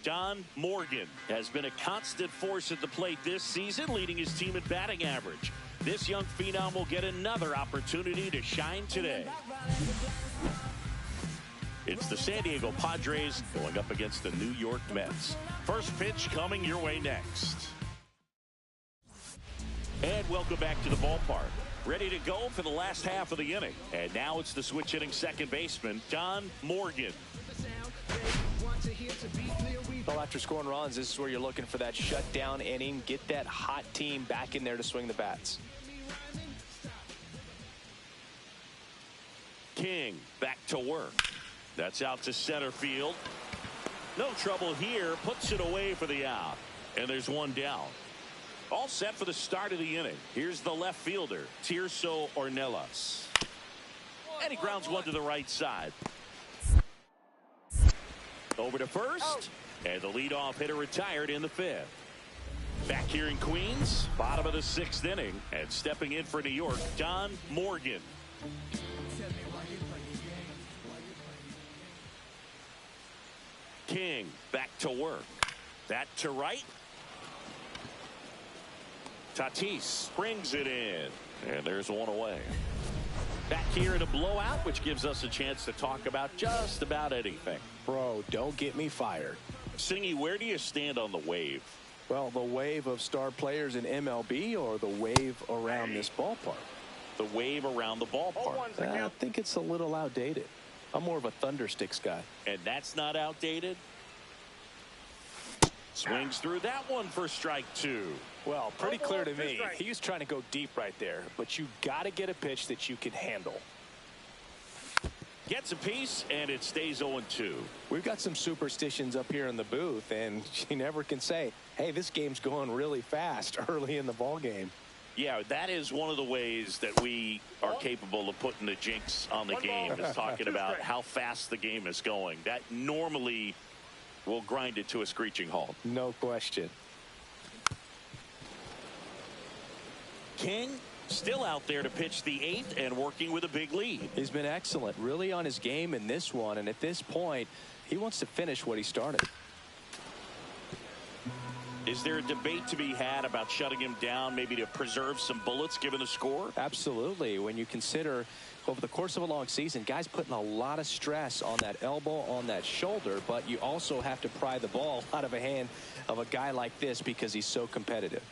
John Morgan has been a constant force at the plate this season, leading his team in batting average. This young phenom will get another opportunity to shine today. It's the San Diego Padres going up against the New York Mets. First pitch coming your way next. And welcome back to the ballpark. Ready to go for the last half of the inning. And now it's the switch hitting second baseman, John Morgan. Well, after scoring runs, this is where you're looking for that shutdown inning. Get that hot team back in there to swing the bats. King back to work. That's out to center field. No trouble here. Puts it away for the out. And there's one down. All set for the start of the inning. Here's the left fielder, Tirso Ornelas. And he grounds one to the right side. Over to first. And the leadoff hitter retired in the fifth. Back here in Queens, bottom of the sixth inning. And stepping in for New York, John Morgan. King back to work. That to right. Tatis brings it in. And there's one away. Back here in a blowout, which gives us a chance to talk about just about anything. Bro, don't get me fired. Singy, where do you stand on the wave? Well, the wave of star players in MLB or the wave around this ballpark? The wave around the ballpark. I think it's a little outdated. I'm more of a Thundersticks guy. And that's not outdated? Swings through that one for strike two. Well, pretty clear to me. He was trying to go deep right there, but you got to get a pitch that you can handle. Gets a piece, and it stays 0-2. We've got some superstitions up here in the booth, and you never can say, hey, this game's going really fast early in the ball game. Yeah, that is one of the ways that we are capable of putting the jinx on the game, is talking about how fast the game is going. That normally will grind it to a screeching halt. No question. King still out there to pitch the eighth and working with a big lead. He's been excellent, really on his game in this one, and at this point, he wants to finish what he started. Is there a debate to be had about shutting him down, maybe to preserve some bullets given the score? Absolutely. When you consider over the course of a long season, guys putting a lot of stress on that elbow, on that shoulder, but you also have to pry the ball out of a hand of a guy like this because he's so competitive.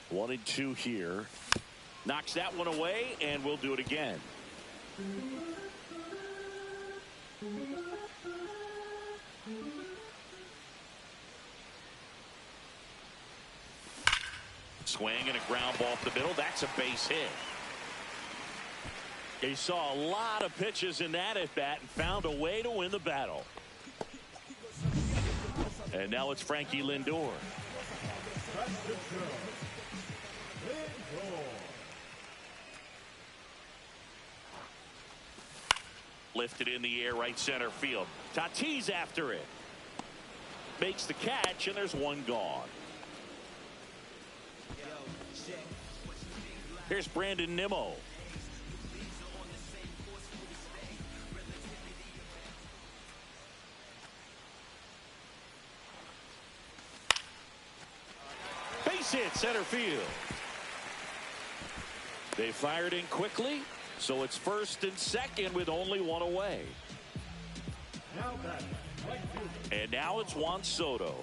One and two here. Knocks that one away, and we'll do it again. Swing and a ground ball up the middle. That's a base hit. He saw a lot of pitches in that at bat and found a way to win the battle. And now it's Frankie Lindor. Lifted in the air, right center field. Tatis after it. Makes the catch, and there's one gone. Here's Brandon Nimmo. Base hit, center field. They fired in quickly, so it's first and second with only one away. And now it's Juan Soto.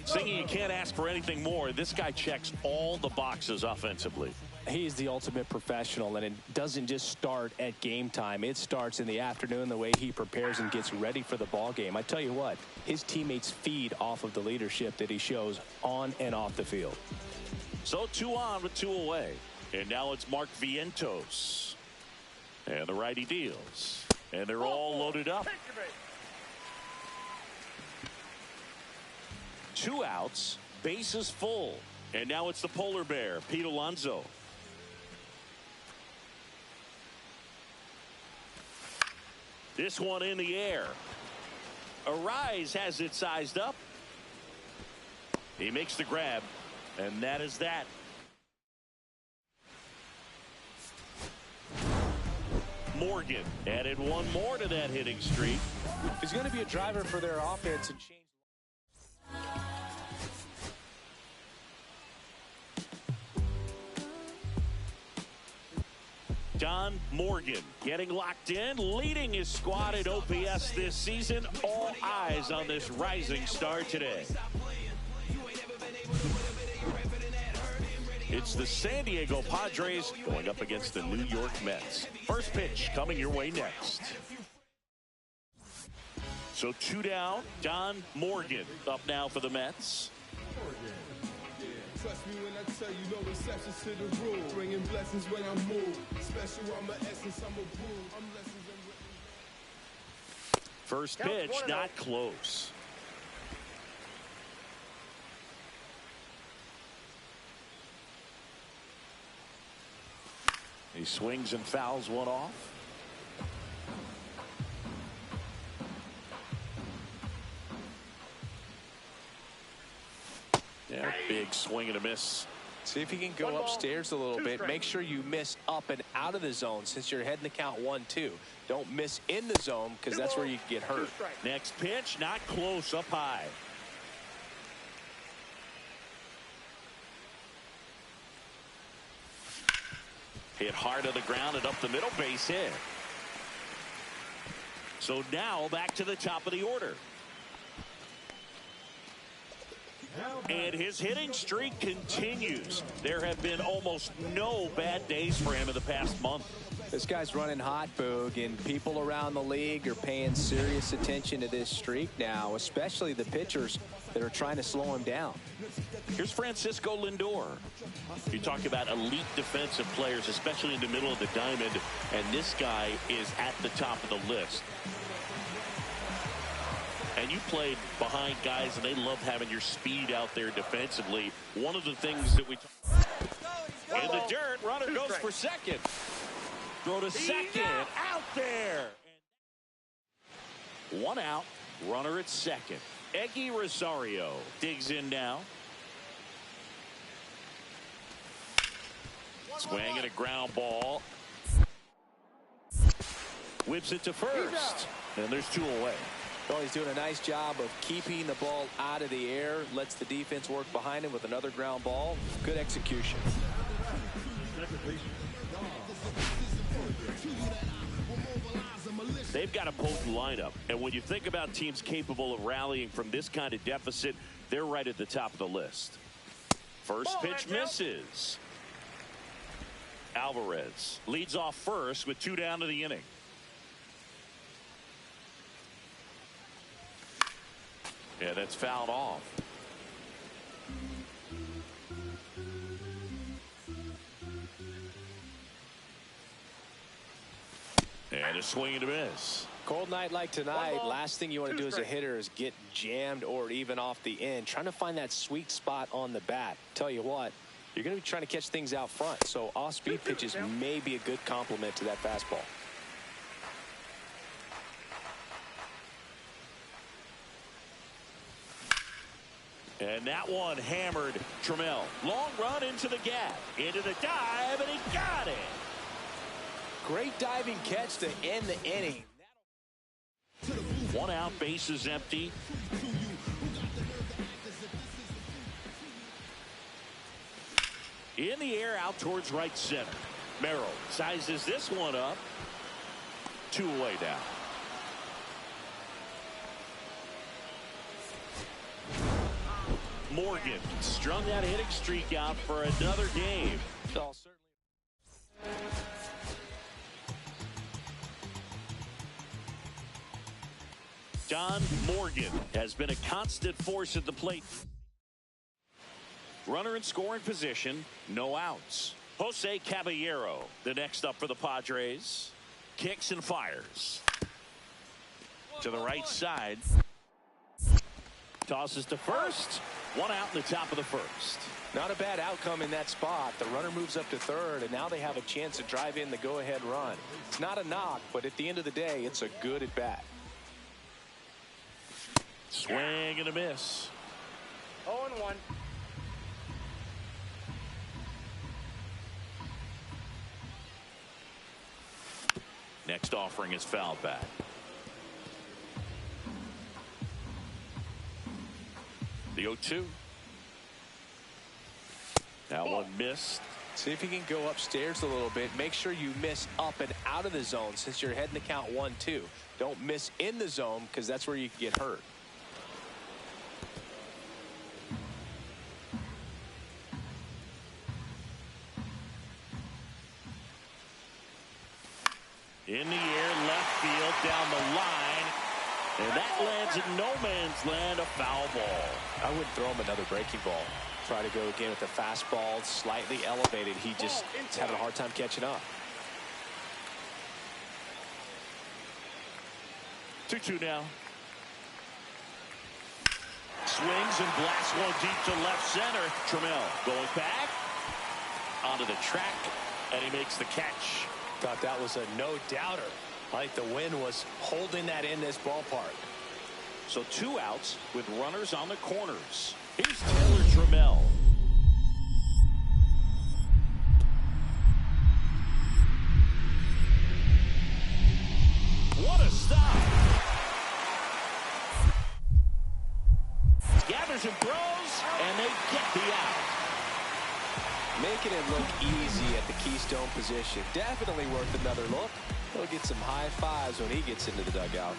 Singing, you can't ask for anything more. This guy checks all the boxes offensively. He's the ultimate professional, and it doesn't just start at game time. It starts in the afternoon, the way he prepares and gets ready for the ball game. I tell you what, his teammates feed off of the leadership that he shows on and off the field. So 2 on with 2 away. And now it's Mark Vientos. And the righty deals. And they're all loaded up. 2 outs, bases full. And now it's the polar bear, Pete Alonso. This one in the air. Arise has it sized up. He makes the grab, and that is that. Morgan added one more to that hitting streak. He's going to be a driver for their offense and change. Don Morgan getting locked in, leading his squad at OPS this season. All eyes on this rising star today. It's the San Diego Padres going up against the New York Mets. First pitch coming your way next. So 2 down. Don Morgan up now for the Mets. Trust me when I tell you, no exceptions to the rule. Bringing blessings when I move. Special, I'm an essence, I'm a boom. I'm lessons and First pitch, not close. He swings and fouls one off. Yeah, big swing and a miss. See if you can go upstairs a little bit. Make sure you miss up and out of the zone since you're heading to count 1-2. Don't miss in the zone because that's where you get hurt. Next pitch, not close, up high. Hit hard on the ground and up the middle, base hit. So now back to the top of the order. And his hitting streak continues. There have been almost no bad days for him in the past month. This guy's running hot, Boog, and people around the league are paying serious attention to this streak now, especially the pitchers that are trying to slow him down. Here's Francisco Lindor. You talk about elite defensive players, especially in the middle of the diamond, and this guy is at the top of the list. And you played behind guys, and they love having your speed out there defensively. One of the things that we in the dirt, runner goes for second. Throw to second, out there. One out, runner at second. Eggy Rosario digs in now. Swing and a ground ball. Whips it to first. And there's 2 away. Well, he's doing a nice job of keeping the ball out of the air. Lets the defense work behind him with another ground ball. Good execution. They've got a potent lineup. And when you think about teams capable of rallying from this kind of deficit, they're right at the top of the list. First pitch misses. Alvarez leads off first with 2 down to the inning. Yeah, that's fouled off. And a swing and a miss. Cold night like tonight, last thing you want to do as a hitter is get jammed or even off the end. Trying to find that sweet spot on the bat. Tell you what, you're going to be trying to catch things out front. So off-speed pitches may be a good complement to that fastball. And that one hammered Trammell. Long run into the gap. Into the dive, and he got it. Great diving catch to end the inning. 1 out, bases empty. In the air, out towards right center. Merrill sizes this one up. 2 away now. Morgan strung that hitting streak out for another game. Don Morgan has been a constant force at the plate. Runner in scoring position, no outs. Jose Caballero, the next up for the Padres. Kicks and fires. To the right side. Tosses to first. 1 out in the top of the first. Not a bad outcome in that spot. The runner moves up to third, and now they have a chance to drive in the go-ahead run. It's not a knock, but at the end of the day, it's a good at-bat. Swing and a miss. 0-1. Next offering is foul back. The 0-2. That one missed. See if you can go upstairs a little bit. Make sure you miss up and out of the zone since you're heading to count 1-2. Don't miss in the zone because that's where you can get hurt. In the air, left field, down the line. And that lands in no man's land, a foul ball. I wouldn't throw him another breaking ball. Try to go again with the fastball, slightly elevated. He just is having a hard time catching up. 2-2 now. Swings and blasts one deep to left center. Trammell going back onto the track, and he makes the catch. Thought that was a no-doubter. Like the wind was holding that in this ballpark. So 2 outs with runners on the corners. Here's Taylor Trammell. What a stop. Gathers and throws, and they get the out. Making it look easy at the Keystone position. Definitely worth another look. He'll get some high fives when he gets into the dugout.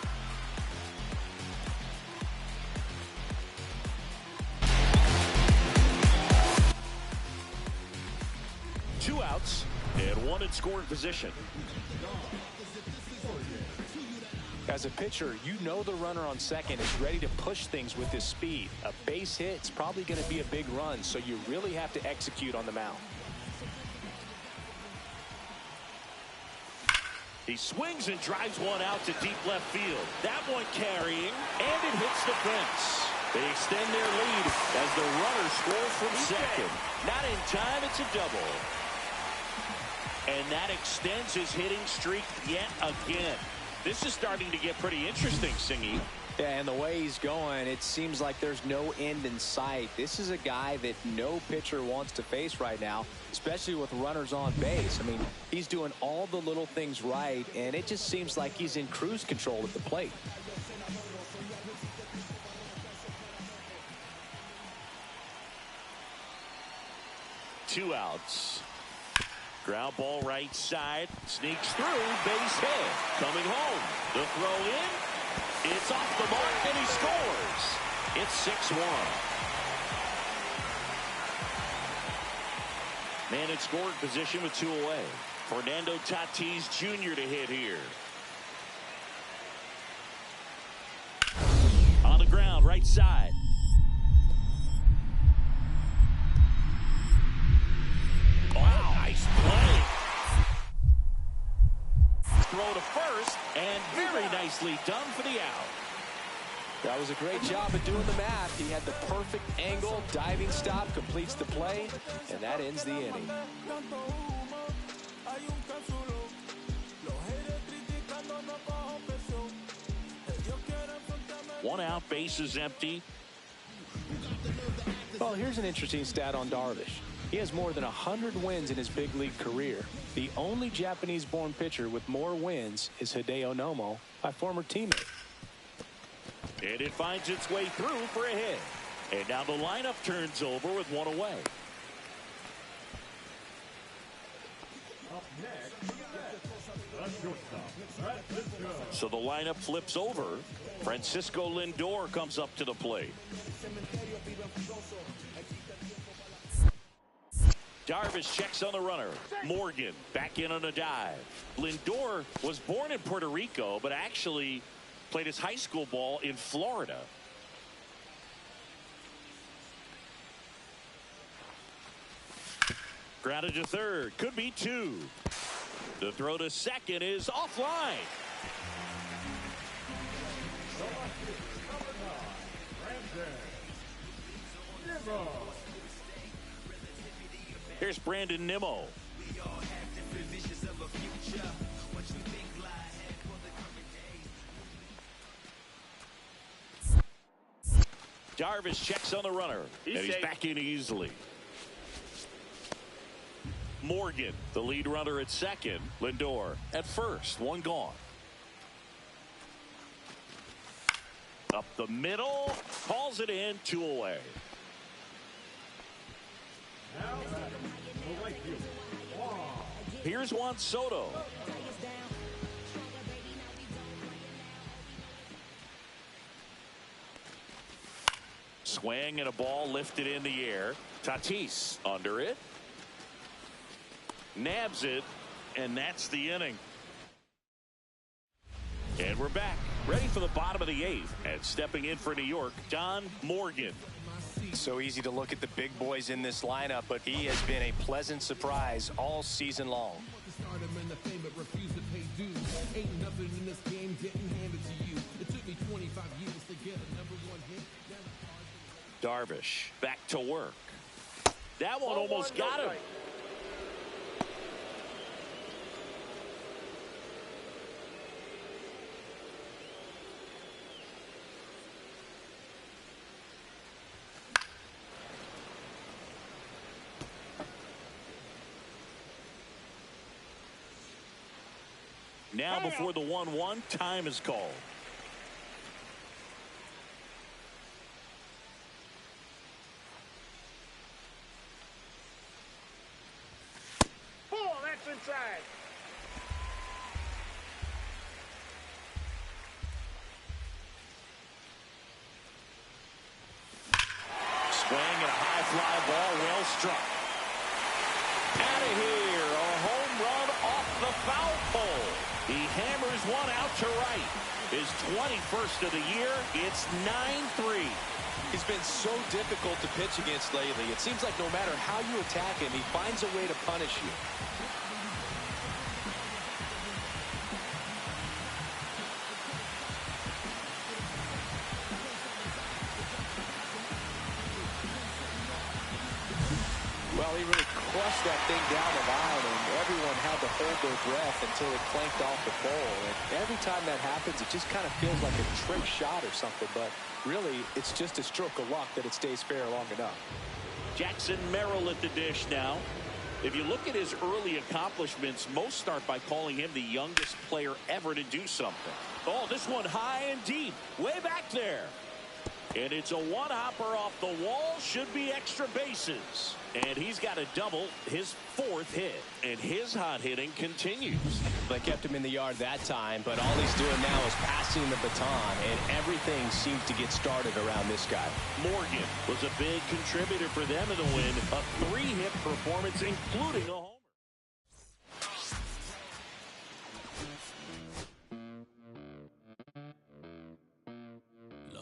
Two outs and one in scoring position. As a pitcher, you know the runner on second is ready to push things with his speed. A base hit, it's probably going to be a big run, so you really have to execute on the mound. He swings and drives one out to deep left field. That one carrying, and it hits the fence. They extend their lead as the runner scores from second. Not in time, it's a double. And that extends his hitting streak yet again. This is starting to get pretty interesting, Singy. Yeah, and the way he's going, it seems like there's no end in sight. This is a guy that no pitcher wants to face right now, especially with runners on base. I mean, he's doing all the little things right, and it just seems like he's in cruise control at the plate. Two outs. Ground ball right side. Sneaks through. Base hit. Coming home. The throw in. It's off the mark, and he scores. It's 6-1. Man in scoring position with 2 away. Fernando Tatis Jr. to hit here. On the ground, right side. Wow, nice play. Throw to first, and very nicely done for the out. That was a great job of doing the math. He had the perfect angle, diving stop, completes the play, and that ends the inning. One out, bases empty. Well, here's an interesting stat on Darvish. He has more than 100 wins in his big league career. The only Japanese-born pitcher with more wins is Hideo Nomo, my former teammate. And it finds its way through for a hit. And now the lineup turns over with 1 away. So the lineup flips over. Francisco Lindor comes up to the plate. Darvish checks on the runner. Morgan back in on a dive. Lindor was born in Puerto Rico, but actually played his high school ball in Florida. Grounded to third. Could be 2. The throw to second is offline. Here's Brandon Nimmo. Darvish checks on the runner, and he's back in easily. Morgan, the lead runner at second. Lindor at first. One gone. Up the middle. Calls it in. 2 away. Here's Juan Soto. Swing and a ball lifted in the air. Tatis under it. Nabs it, and that's the inning. And we're back, ready for the bottom of the 8th. And stepping in for New York, John Morgan. So easy to look at the big boys in this lineup, but he has been a pleasant surprise all season long. Darvish back to work. That one almost got him. Now before the 1-1, time is called. Oh, that's inside. Swing and a high fly ball, well struck. Out of here, a home run off the foul pole. He hammers one out to right. His 21st of the year. It's 9-3. He's been so difficult to pitch against lately. It seems like no matter how you attack him, he finds a way to punish you. Well, he really crushed that thing down the line, and everyone had to hold their breath until it clanked off the pole. And every time that happens, it just kind of feels like a trick shot or something, but really, it's just a stroke of luck that it stays fair long enough. Jackson Merrill at the dish now. If you look at his early accomplishments, most start by calling him the youngest player ever to do something. Oh, this one high and deep, way back there. And it's a one-hopper off the wall, should be extra bases. And he's got a double, his 4th hit. And his hot hitting continues. They kept him in the yard that time, but all he's doing now is passing the baton, and everything seems to get started around this guy. Morgan was a big contributor for them in the win. A 3-hit performance, including a homer.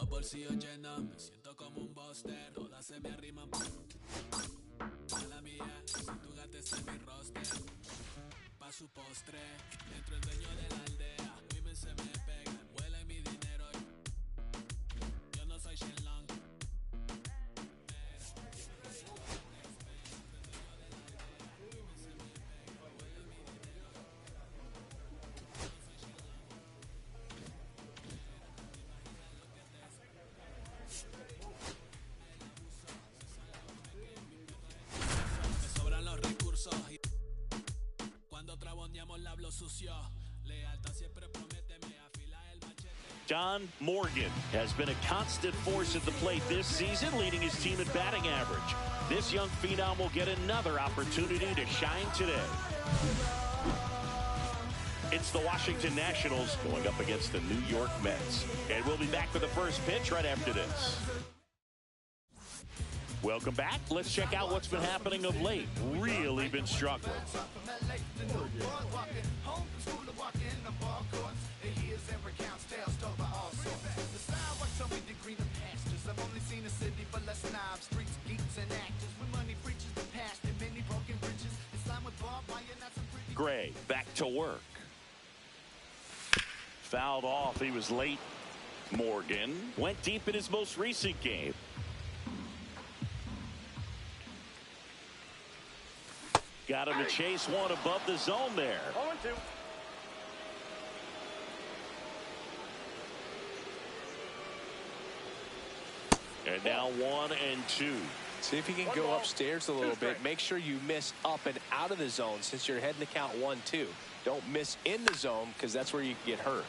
Bolsillos llenos, me siento como un buster, todas se me arriman. Mala mía, si tu gata está en mi roster, pa' su postre, dentro el dueño de la aldea, women se me pegan, huele mi dinero, yo no soy Shenlong. John Morgan has been a constant force at the plate this season, leading his team in batting average. This young phenom will get another opportunity to shine today. It's the Washington Nationals going up against the New York Mets. And we'll be back for the first pitch right after this. Welcome back. Let's check out what's been happening of late. Really been struggling. Gray back to work. Fouled off. He was late. Morgan went deep in his most recent game. Got him to chase one above the zone there. 0-2. And now 1-2. See if you can go upstairs a little bit. Make sure you miss up and out of the zone since you're heading to count 1-2. Don't miss in the zone because that's where you can get hurt.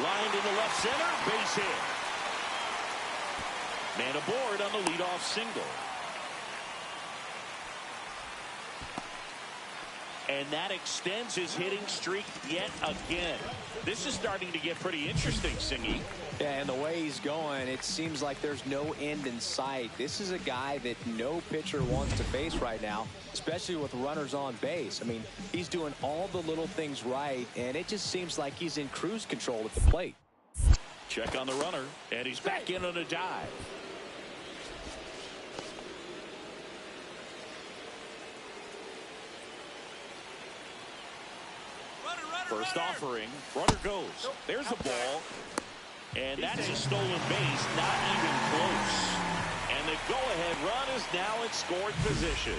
Lined in the left center, base hit. Man aboard on the leadoff single. And that extends his hitting streak yet again. This is starting to get pretty interesting, Singy. Yeah, and the way he's going, it seems like there's no end in sight. This is a guy that no pitcher wants to face right now, especially with runners on base. I mean, he's doing all the little things right, and it just seems like he's in cruise control at the plate. Check on the runner, and he's back in on a dive. First offering, runner goes. There's the ball. And that's a stolen base, not even close. And the go-ahead run is now in scoring position.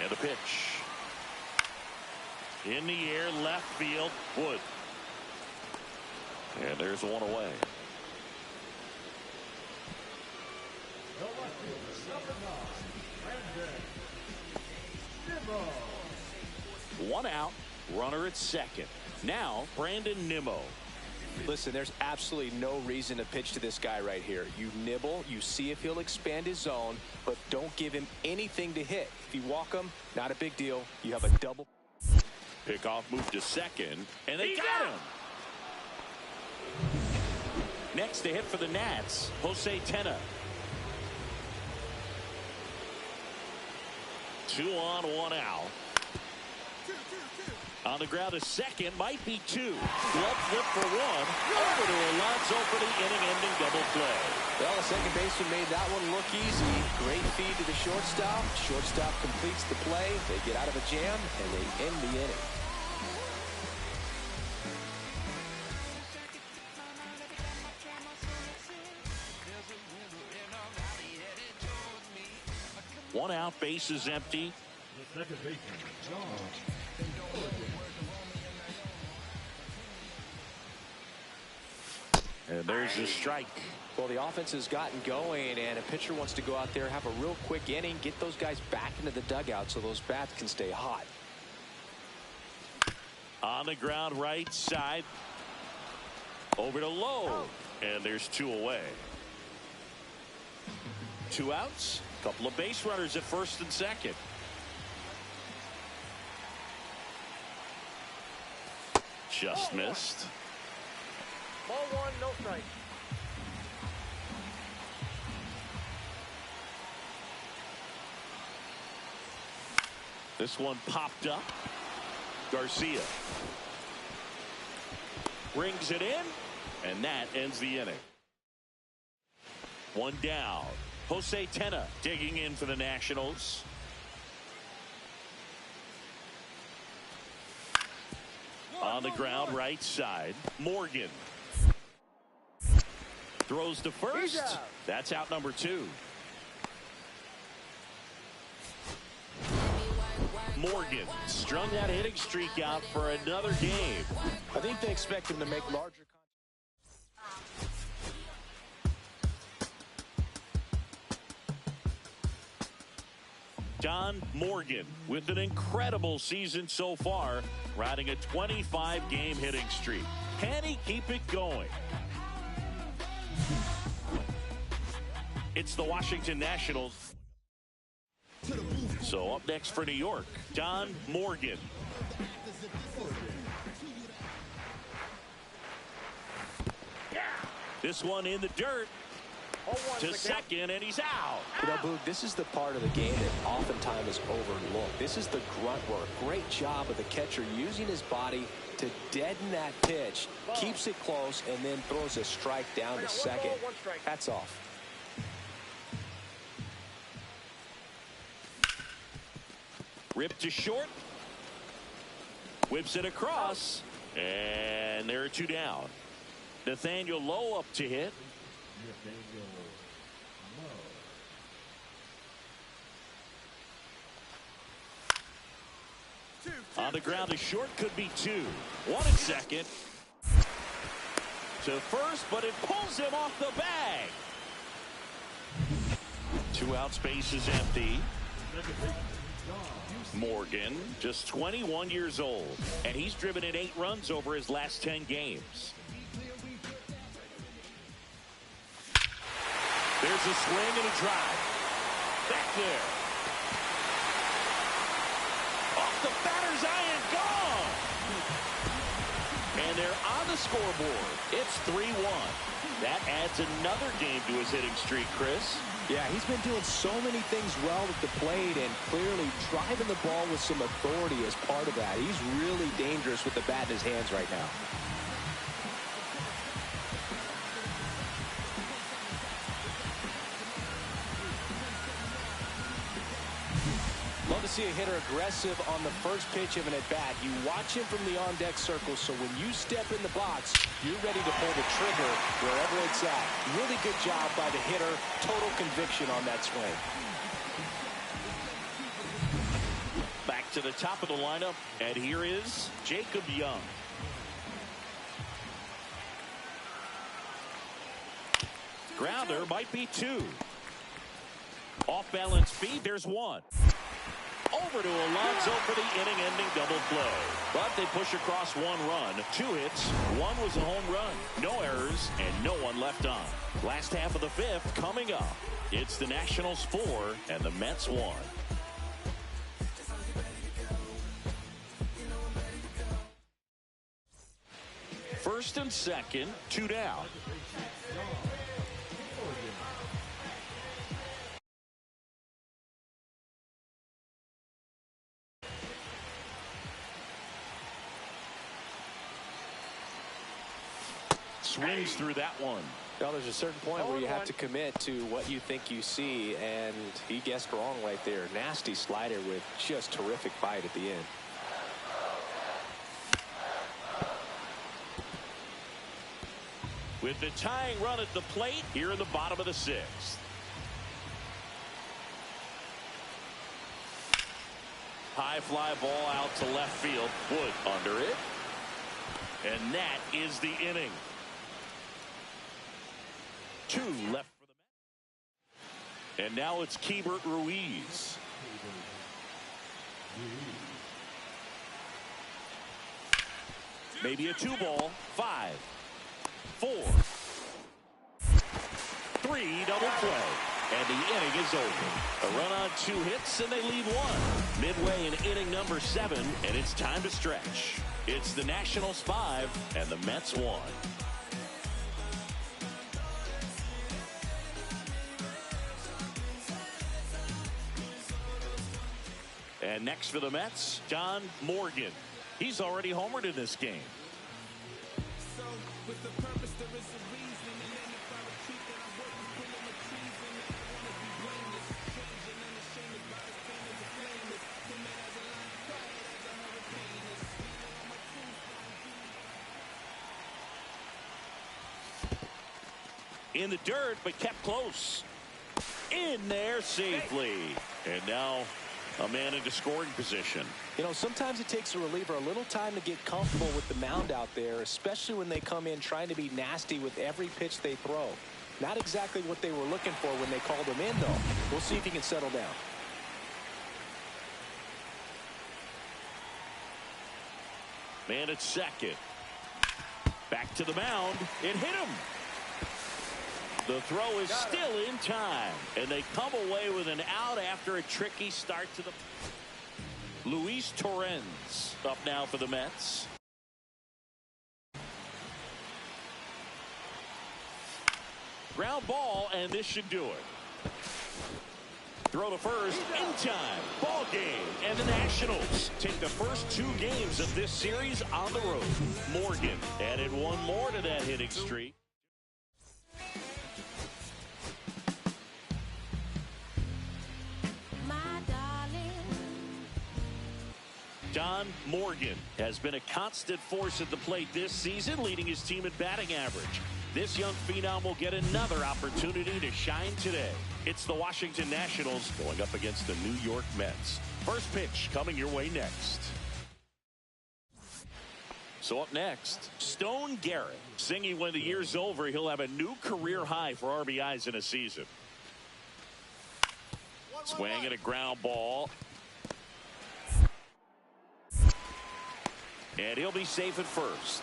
And the pitch. In the air, left field, Wood. And there's one away. One out, runner at second. Now, Brandon Nimmo. Listen, there's absolutely no reason to pitch to this guy right here. You nibble, you see if he'll expand his zone, but don't give him anything to hit. If you walk him, not a big deal. You have a double. Pickoff moved to second, and they got him. Next to hit for the Nats, Jose Tena. 2 on, 1 out. On the ground to second, might be 2. Glove flip for 1. Over to Alonso for the inning-ending double play. Well, the second baseman made that one look easy. Great feed to the shortstop. Shortstop completes the play. They get out of a jam, and they end the inning. One out, base is empty. And there's a strike. Well, the offense has gotten going, and a pitcher wants to go out there, have a real quick inning, get those guys back into the dugout so those bats can stay hot. On the ground, right side. Over to Lowe. And there's 2 away. 2 outs. Couple of base runners at first and second. Just missed. Ball 1, no strike. This one popped up. Garcia brings it in, and that ends the inning. 1 down. Jose Tena digging in for the Nationals. On the ground, right side. Morgan throws to first. That's out number 2. Morgan strung that hitting streak out for another game. I think they expect him to make larger. John Morgan with an incredible season so far, riding a 25-game hitting streak. Can he keep it going? It's the Washington Nationals. So up next for New York, John Morgan. This one in the dirt. To second, and he's out. You know, Boog, this is the part of the game that oftentimes is overlooked. This is the grunt work. Great job of the catcher using his body to deaden that pitch, keeps it close, and then throws a strike down to second. Hats off. Ripped to short. Whips it across. And there are two down. Nathaniel Lowe up to hit. On the ground, a short could be two. One at second. To first, but it pulls him off the bag. Two out, space is empty. Morgan, just 21 years old, and he's driven in 8 runs over his last 10 games. There's a swing and a drive. Back there. Off the batter's iron, gone. And they're on the scoreboard. It's 3-1. That adds another game to his hitting streak, Chris. Yeah, he's been doing so many things well at the plate and clearly driving the ball with some authority as part of that. He's really dangerous with the bat in his hands right now. Love to see a hitter aggressive on the first pitch of an at-bat. You watch him from the on-deck circle, so when you step in the box, you're ready to pull the trigger wherever it's at. Really good job by the hitter. Total conviction on that swing. Back to the top of the lineup, and here is Jacob Young. Grounder might be 2. Off-balance speed, there's 1. Over to Alonso for the inning-ending double play. But they push across 1 run. 2 hits. 1 was a home run. No errors and no one left on. Last half of the 5th coming up. It's the Nationals 4 and the Mets 1. First and second, 2 down. Swings through that one. Well, there's a certain point where you have to commit to what you think you see, and he guessed wrong right there. Nasty slider with just terrific bite at the end. With the tying run at the plate here in the bottom of the 6th. High fly ball out to left field. Wood under it. And that is the inning. 2 left for the Mets. And now it's Keibert Ruiz. Maybe a 2-ball. 5, 4, 3, double play. And the inning is over. A run on 2 hits, and they leave 1. Midway in inning number 7, and it's time to stretch. It's the Nationals 5 and the Mets 1. And next for the Mets, John Morgan. He's already homered in this game. So, with the purpose, there is a reason. And then if I retreat, then I work with pulling my trees. And I wanna be blameless. Strange and unashamed about his pain as a flameless. The man has a line of quiet as a hurricane. On my tombstone. In the dirt, but kept close. In there safely. And now a man into scoring position. You know, sometimes it takes a reliever a little time to get comfortable with the mound out there, especially when they come in trying to be nasty with every pitch they throw. Not exactly what they were looking for when they called him in, though. We'll see if he can settle down. Man at second. Back to the mound. It hit him. The throw is still in time, and they come away with an out after a tricky start to the. Luis Torrens up now for the Mets. Ground ball, and this should do it. Throw to first in time. Ball game, and the Nationals take the first 2 games of this series on the road. Morgan added 1 more to that hitting streak. John Morgan has been a constant force at the plate this season, leading his team in batting average. This young phenom will get another opportunity to shine today. It's the Washington Nationals going up against the New York Mets. First pitch coming your way next. So up next, Stone Garrett, singing when the year's over, he'll have a new career high for RBIs in a season. Swing at a ground ball. And he'll be safe at first.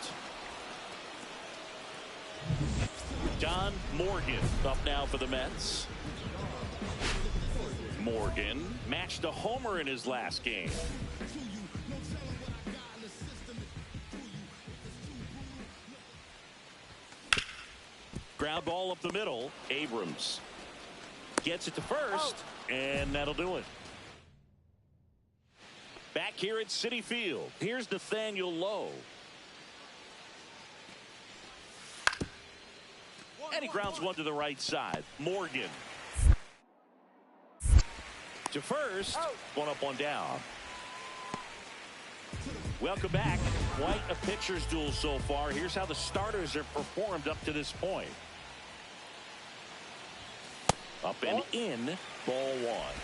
John Morgan up now for the Mets. Morgan matched a homer in his last game. Ground ball up the middle. Abrams gets it to first, and that'll do it. Back here at Citi Field, here's Nathaniel Lowe. And he grounds one to the right side. Morgan to first. One up, one down. Welcome back. Quite a pitcher's duel so far. Here's how the starters have performed up to this point. Up and in, ball one.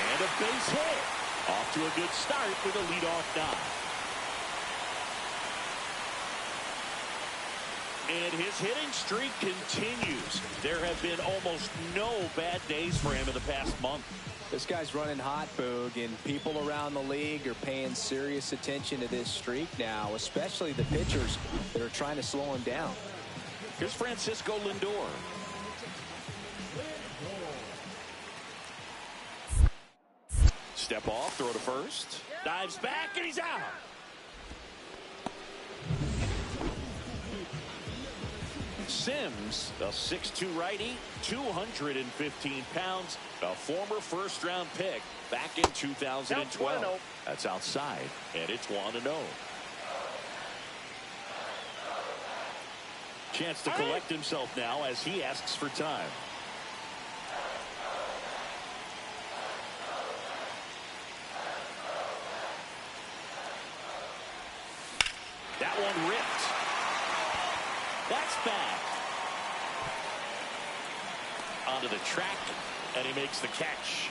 And a base hit. Off to a good start with a leadoff dive. And his hitting streak continues. There have been almost no bad days for him in the past month. This guy's running hot, Boog, and people around the league are paying serious attention to this streak now, especially the pitchers that are trying to slow him down. Here's Francisco Lindor. Step off, throw to first. Dives back, and he's out. Sims, a 6'2 righty, 215 pounds, a former first-round pick back in 2012. That's outside, and it's 1-0. Chance to collect himself now as he asks for time. That one ripped. That's back. Onto the track, and he makes the catch.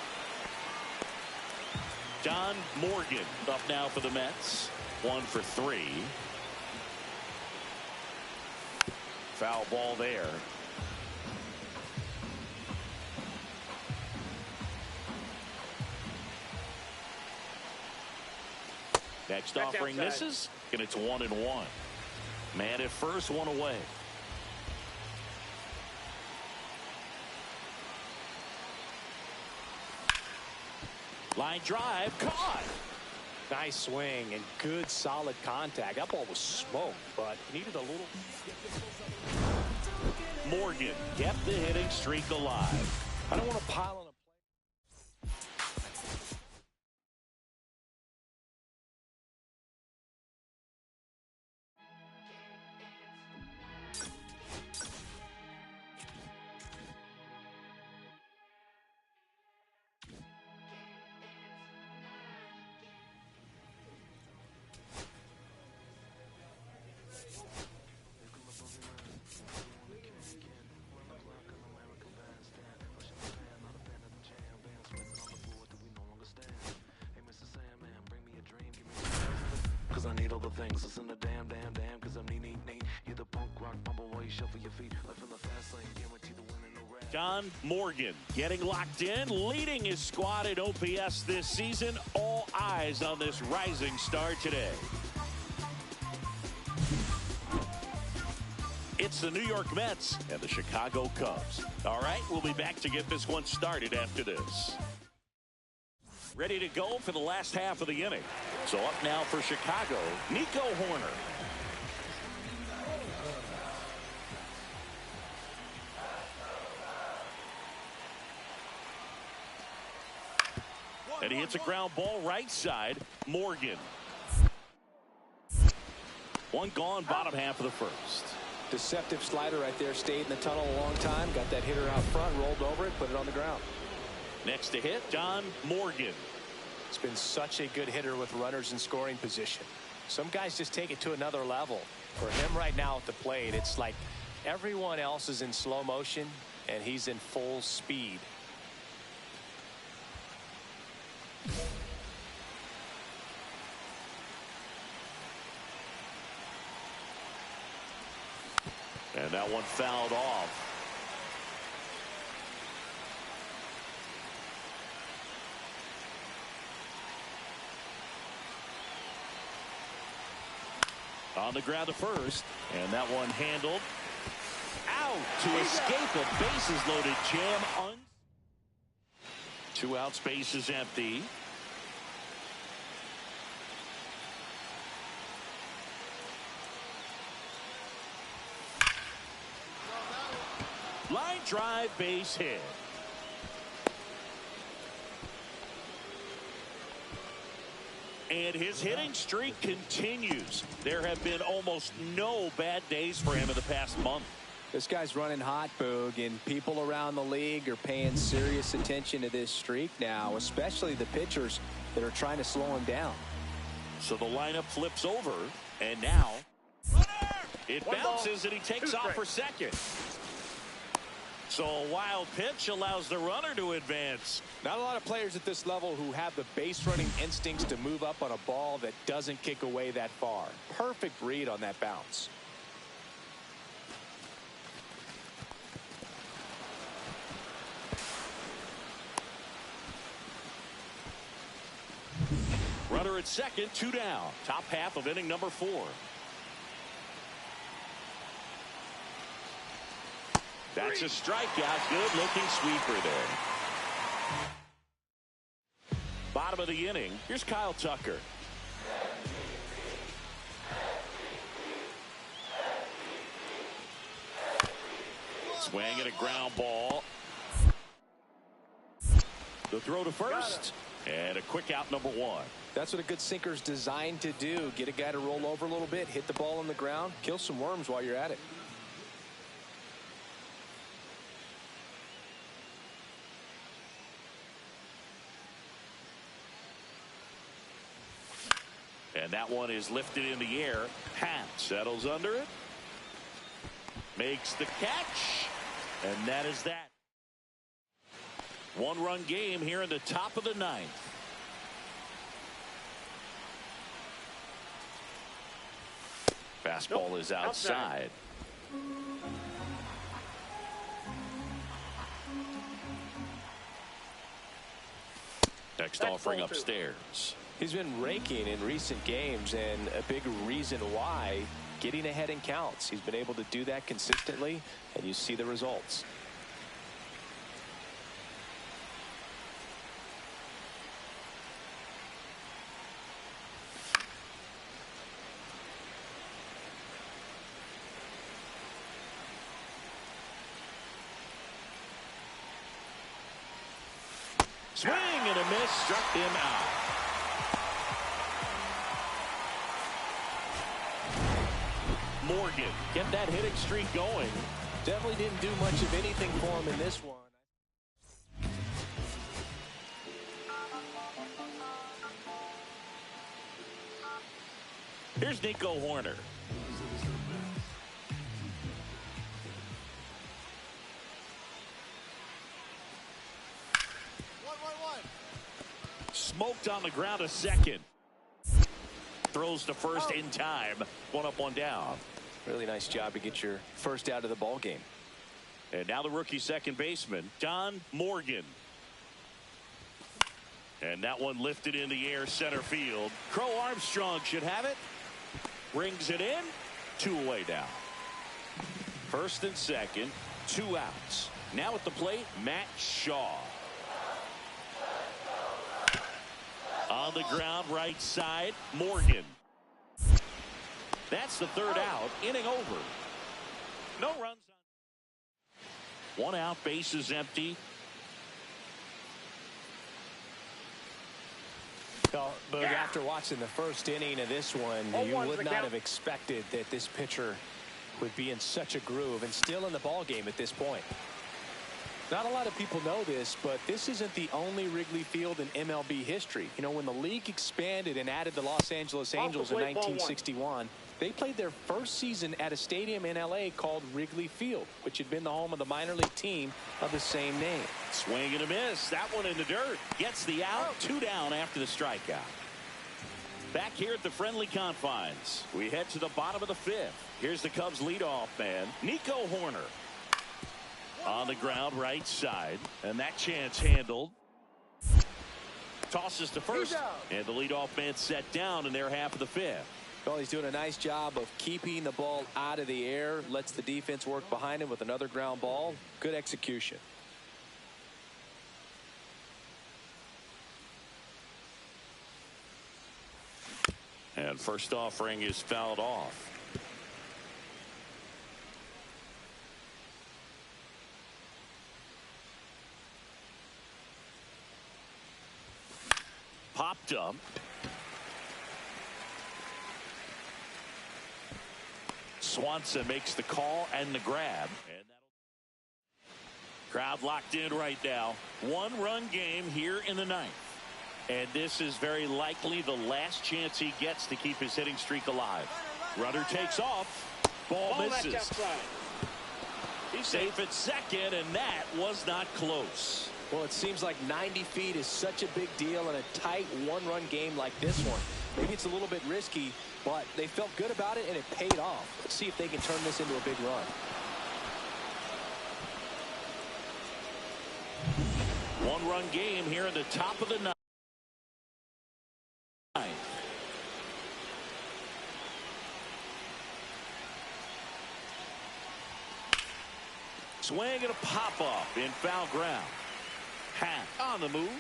John Morgan up now for the Mets. 1 for 3. Foul ball there. Next offering misses, and it's 1-1. Man at first, one away. Line drive, caught. Nice swing and good solid contact. That ball was smoked, but needed a little. Morgan kept the hitting streak alive. I don't want to pile on a I need all the things. Listen to damn, cause I'm neat. You're the punk rock, bumble while you shuffle your feet. Life in the fast lane, guarantee the win and no rap. John Morgan getting locked in, leading his squad at OPS this season. All eyes on this rising star today. It's the New York Mets and the Chicago Cubs. All right, we'll be back to get this one started after this. Ready to go for the last half of the inning. So up now for Chicago, Nico Horner. And he hits a ground ball right side. Morgan. One gone, bottom half of the first. Deceptive slider right there. Stayed in the tunnel a long time. Got that hitter out front, rolled over it, put it on the ground. Next to hit, John Morgan. It's been such a good hitter with runners in scoring position. Some guys just take it to another level. For him right now at the plate, it's like everyone else is in slow motion and he's in full speed. And that one fouled off. On the ground to first, and that one handled out to escape a bases loaded jam. 2 outs, bases empty. Line drive, base hit. And his hitting streak continues. There have been almost no bad days for him in the past month. This guy's running hot, Boog, and people around the league are paying serious attention to this streak now, especially the pitchers that are trying to slow him down. So the lineup flips over, and now it bounces and he takes off for second. So a wild pitch allows the runner to advance. Not a lot of players at this level who have the base running instincts to move up on a ball that doesn't kick away that far. Perfect read on that bounce. Runner at second, 2 down. Top half of inning number 4. That's a strikeout. Good looking sweeper there. Bottom of the inning. Here's Kyle Tucker. Swing and a ground ball. The throw to first. And a quick out, number 1. That's what a good sinker's designed to do. Get a guy to roll over a little bit, hit the ball on the ground, kill some worms while you're at it. And that one is lifted in the air. Pat settles under it. Makes the catch. And that is that. 1-run game here in the top of the 9th. Fastball is outside. Next offering upstairs. He's been raking in recent games, and a big reason why, getting ahead in counts. He's been able to do that consistently, and you see the results. Swing and a miss, struck him out. Morgan, get that hitting streak going. Definitely didn't do much of anything for him in this one. Here's Nico Horner. Smoked on the ground a second. Throws to first in time. 1 up, 1 down. Really nice job to get your first out of the ball game. And now the rookie second baseman, John Morgan. And that one lifted in the air, center field. Crow Armstrong should have it. Brings it in. 2 away now. First and second, 2 outs. Now at the plate, Matt Shaw. On the ground, right side, Morgan. That's the 3rd out. Inning over. No runs on. 1 out, bases empty. Well, Boog, after watching the first inning of this one, you would not have expected that this pitcher would be in such a groove and still in the ball game at this point. Not a lot of people know this, but this isn't the only Wrigley Field in MLB history. You know, when the league expanded and added the Los Angeles Angels in 1961, they played their first season at a stadium in L.A. called Wrigley Field, which had been the home of the minor league team of the same name. Swing and a miss. That one in the dirt. Gets the out. 2 down after the strikeout. Back here at the friendly confines, we head to the bottom of the 5th. Here's the Cubs leadoff man, Nico Horner. On the ground, right side, and that chance handled. Tosses to first, and the leadoff man set down in their half of the 5th. Well, he's doing a nice job of keeping the ball out of the air, lets the defense work behind him with another ground ball. Good execution. And first offering is fouled off. Popped up. Swanson makes the call and the grab. And crowd locked in right now. 1-run game here in the 9th. And this is very likely the last chance he gets to keep his hitting streak alive. Runner takes off. Ball misses. He's safe at second, and that was not close. Well, it seems like 90 feet is such a big deal in a tight 1-run game like this one. Maybe it's a little bit risky, but they felt good about it, and it paid off. Let's see if they can turn this into a big run. 1-run game here in the top of the 9th. Swing and a pop-up in foul ground. Hack on the move.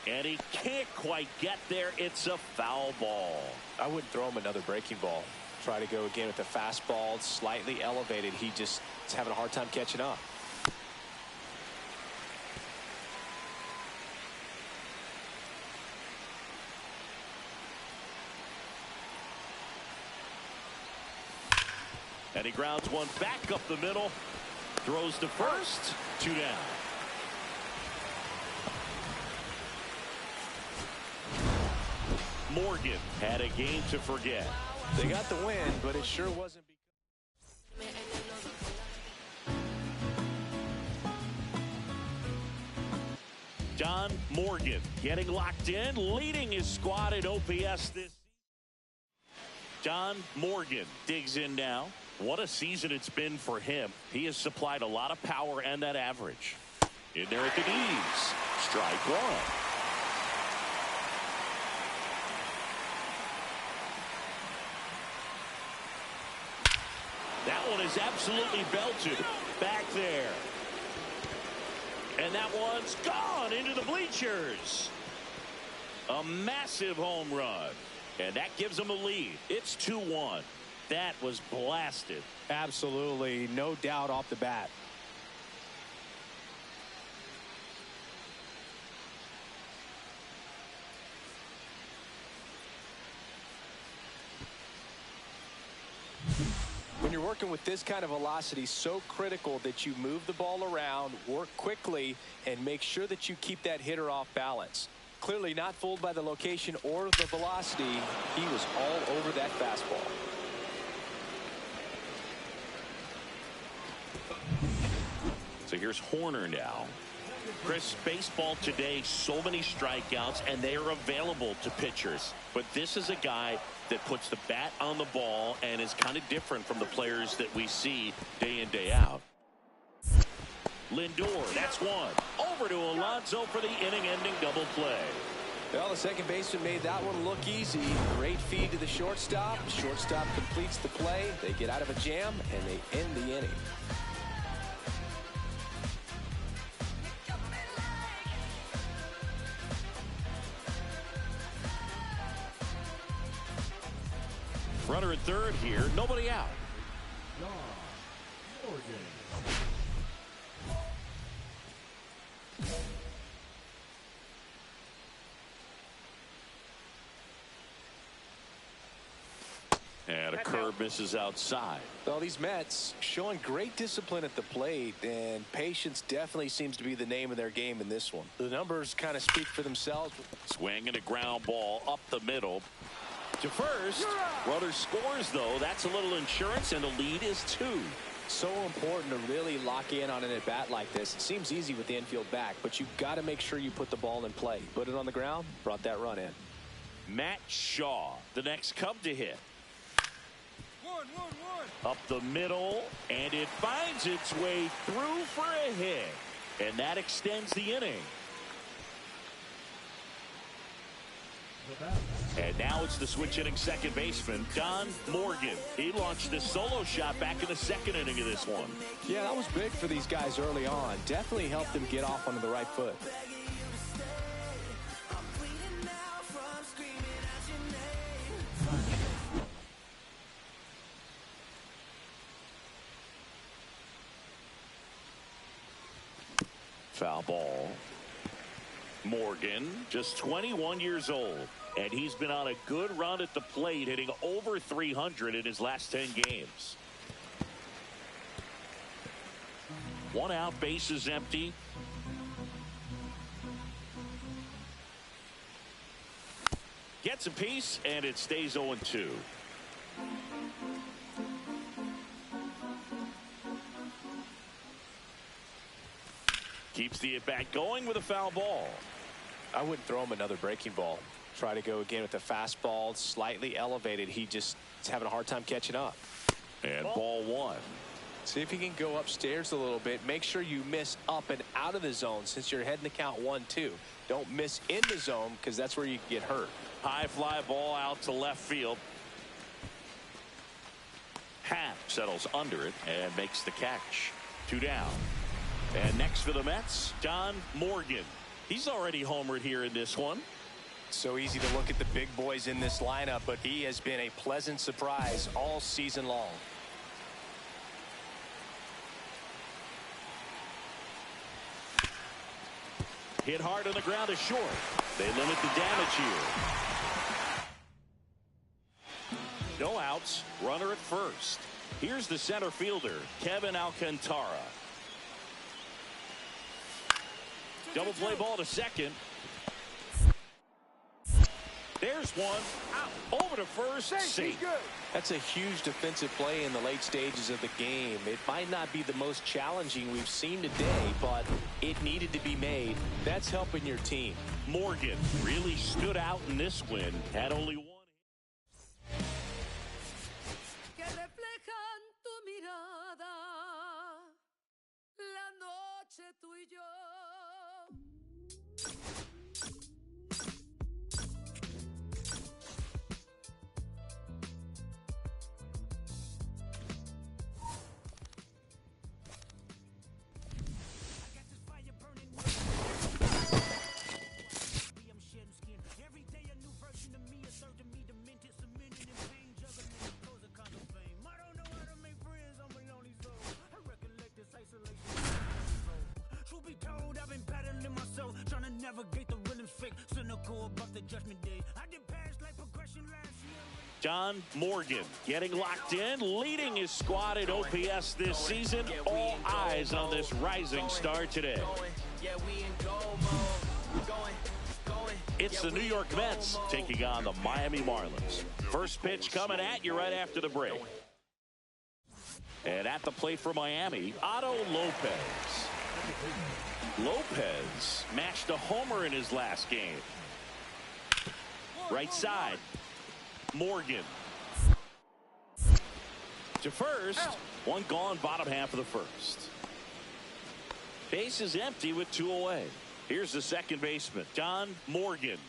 And he can't quite get there. It's a foul ball. I wouldn't throw him another breaking ball. Try to go again with the fastball, slightly elevated. He just is having a hard time catching up. And he grounds one back up the middle. Throws to first. 2 down. Morgan had a game to forget. They got the win, but it sure wasn't. John Morgan getting locked in, leading his squad at OPS this season. John Morgan digs in now. What a season it's been for him. He has supplied a lot of power and that average. In there at the knees. Strike one. That one is absolutely belted. Back there. And that one's gone into the bleachers. A massive home run. And that gives them a lead. It's 2-1. That was blasted. Absolutely. No doubt off the bat. When you're working with this kind of velocity, so critical that you move the ball around, work quickly, and make sure that you keep that hitter off balance. Clearly not fooled by the location or the velocity. He was all over that fastball. So here's Horner now. Chris, baseball today, so many strikeouts, and they are available to pitchers. But this is a guy that puts the bat on the ball and is kind of different from the players that we see day in, day out. Lindor, that's one. Over to Alonso for the inning-ending double play. Well, the second baseman made that one look easy. Great feed to the shortstop. Shortstop completes the play. They get out of a jam, and they end the inning. Runner at third here. Nobody out. And a Curve misses outside. Well, these Mets showing great discipline at the plate, and patience definitely seems to be the name of their game in this one. The numbers kind of speak for themselves. Swing and a ground ball up the middle. To first. Runner scores, though. That's a little insurance, and the lead is 2. So important to really lock in on an at-bat like this. It seems easy with the infield back, but you've got to make sure you put the ball in play. Put it on the ground, brought that run in. Matt Shaw, the next Cub to hit. Up the middle, and it finds its way through for a hit. And that extends the inning. And now it's the switch-hitting second baseman, Don Morgan. He launched a solo shot back in the second inning of this one. Yeah, that was big for these guys early on. Definitely helped them get off onto the right foot. Foul ball. Morgan, just 21 years old, and he's been on a good run at the plate, hitting over 300 in his last 10 games. 1 out, base is empty. Gets a piece, and it stays 0-2. Keeps the at-bat going with a foul ball. I wouldn't throw him another breaking ball. Try to go again with a fastball, slightly elevated. He just is having a hard time catching up. And ball 1. See if you can go upstairs a little bit. Make sure you miss up and out of the zone since you're heading to count 1-2. Don't miss in the zone because that's where you get hurt. High fly ball out to left field. Happ settles under it and makes the catch. 2 down. And next for the Mets, Don Morgan. He's already homered here in this one. So easy to look at the big boys in this lineup, but he has been a pleasant surprise all season long. Hit hard on the ground is short. They limit the damage here. No outs. Runner at first. Here's the center fielder, Kevin Alcantara. Double play ball to second. There's one. Out. Over to first. Safe. That's a huge defensive play in the late stages of the game. It might not be the most challenging we've seen today, but it needed to be made. That's helping your team. Morgan really stood out in this win. Had only 1. Navigate the rhythms fake, cynical about the judgment day. I did pass like progression last year. Don Morgan getting locked in, leading his squad at OPS this season. All eyes on this rising star today. It's the New York Mets taking on the Miami Marlins. First pitch coming at you right after the break. And at the plate for Miami, Otto Lopez. Lopez matched a homer in his last game. Right side. Morgan. To first. One gone, bottom half of the first. Base is empty with 2 away. Here's the second baseman, Don Morgan.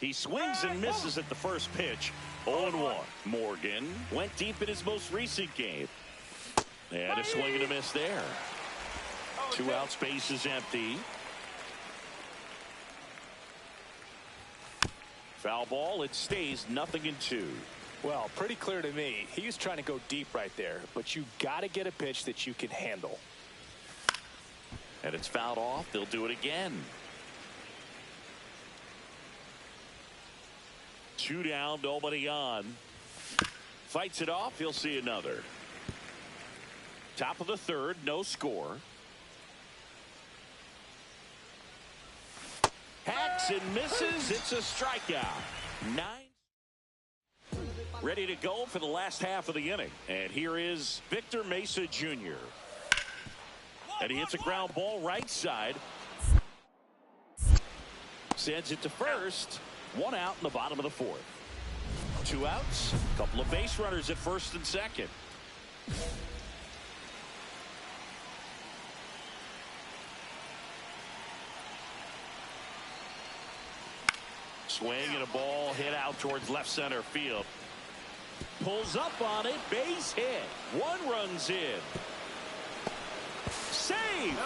He swings and misses at the first pitch. 0-1. Morgan went deep in his most recent game. And a swing and a miss there. 2 outs, base is empty. Foul ball, it stays 0-2. Well, pretty clear to me. He was trying to go deep right there, but you got to get a pitch that you can handle. And it's fouled off. They'll do it again. 2 down, nobody on. Fights it off. He'll see another. Top of the third, no score. Hacks and misses. It's a strikeout. 9. Ready to go for the last half of the inning. And here is Victor Mesa Jr. And he hits a ground ball right side. Sends it to first. 1 out in the bottom of the 4th. 2 outs. A couple of base runners at first and second. Swing and a ball hit out towards left center field. Pulls up on it. Base hit. 1 run's in. Save.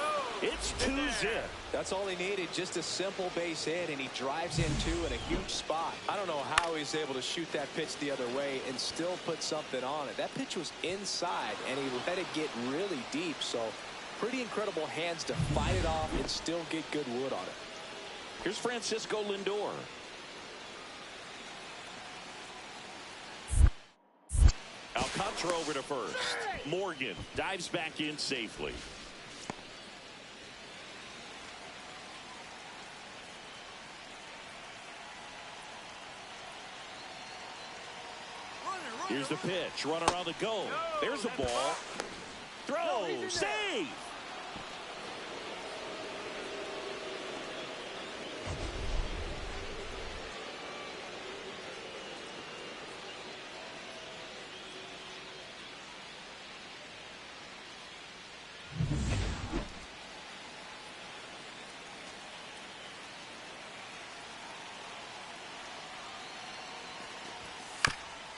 It's 2-zip. That's all he needed, just a simple base hit, and he drives in 2 in a huge spot. I don't know how he's able to shoot that pitch the other way and still put something on it. That pitch was inside, and he let it get really deep, so pretty incredible hands to fight it off and still get good wood on it. Here's Francisco Lindor. Alcantara over to first. Morgan dives back in safely. Here's the pitch. Runner on the go. There's the ball. Throw. Save.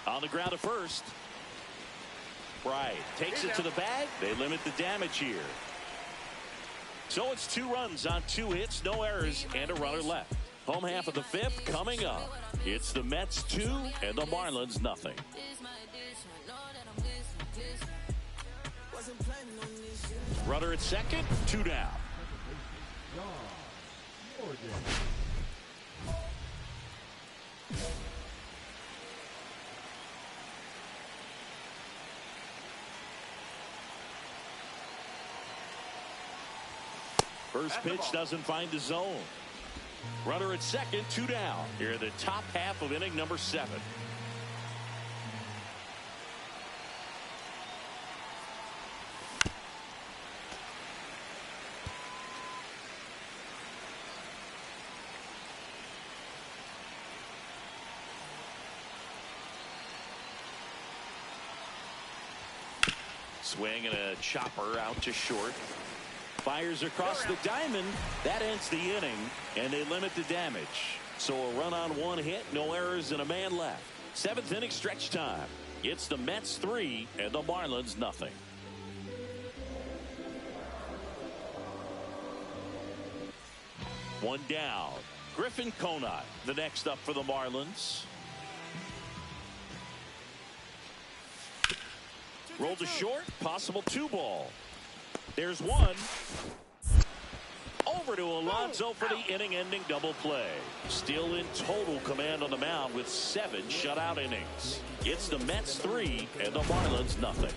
On the ground at first. Bright takes it to the bag. They limit the damage here. So it's 2 runs on 2 hits, no errors, and a runner left. Home half of the 5th coming up. It's the Mets 2 and the Marlins nothing. Runner at second, 2 down. First pitch doesn't find the zone. Runner at second, 2 down. Here in the top half of inning number 7. Swing and a chopper out to short. Fires across the diamond. That ends the inning, and they limit the damage. So a run on 1 hit, no errors, and a man left. 7th inning stretch time. It's the Mets 3 and the Marlins nothing. One down. Griffin Conant, the next up for the Marlins. Rolled to short, possible 2 ball. There's 1. Over to Alonso for the inning-ending double play. Still in total command on the mound with 7 shutout innings. It's the Mets 3 and the Marlins nothing.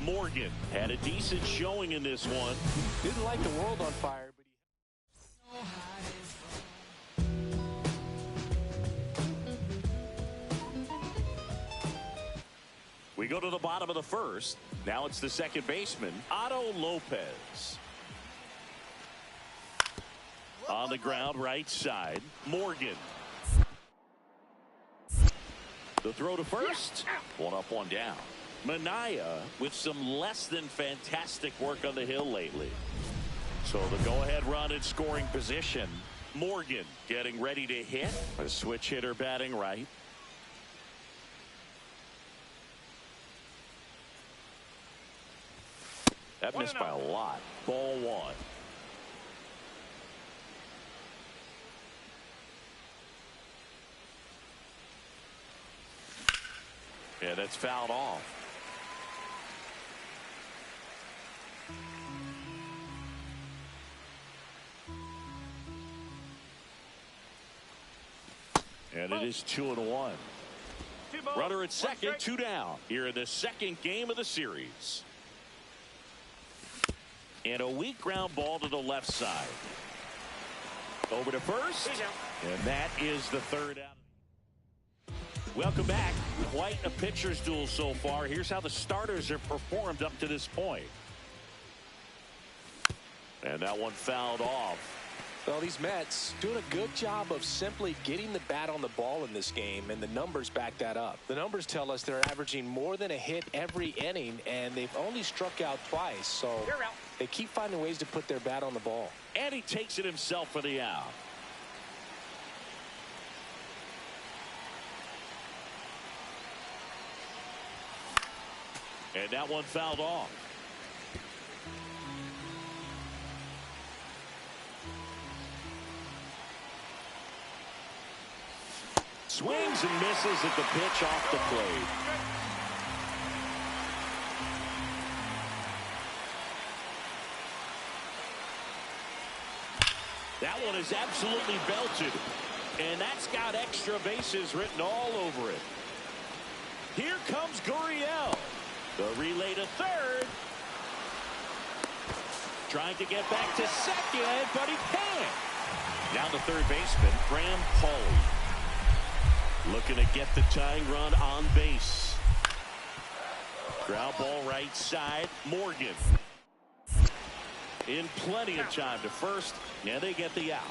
Morgan had a decent showing in this one. Didn't light the world on fire, but we go to the bottom of the 1st. Now it's the second baseman, Otto Lopez. On the ground right side, Morgan. The throw to first. 1 up, 1 down. Manaea with some less than fantastic work on the hill lately. So the go-ahead run in scoring position. Morgan getting ready to hit. A switch hitter batting right. That missed by a lot. Ball 1. Yeah, that's fouled off. And it is 2-1. Runner at second, 2 down. Here in the second game of the series. And a weak ground ball to the left side. Over to first. And that is the third out. Welcome back. Quite a pitcher's duel so far. Here's how the starters have performed up to this point. And that one fouled off. Well, these Mets doing a good job of simply getting the bat on the ball in this game, and the numbers back that up. The numbers tell us they're averaging more than a hit every inning, and they've only struck out twice. So they keep finding ways to put their bat on the ball. And he takes it himself for the out. And that one fouled off. Swings and misses at the pitch off the plate. That one is absolutely belted. And that's got extra bases written all over it. Here comes Gurriel. The relay to third. Trying to get back to second, but he can't. Now the third baseman, Graham Pauley. Looking to get the tying run on base. Ground ball right side. Morgan. In plenty of time to first. And they get the out.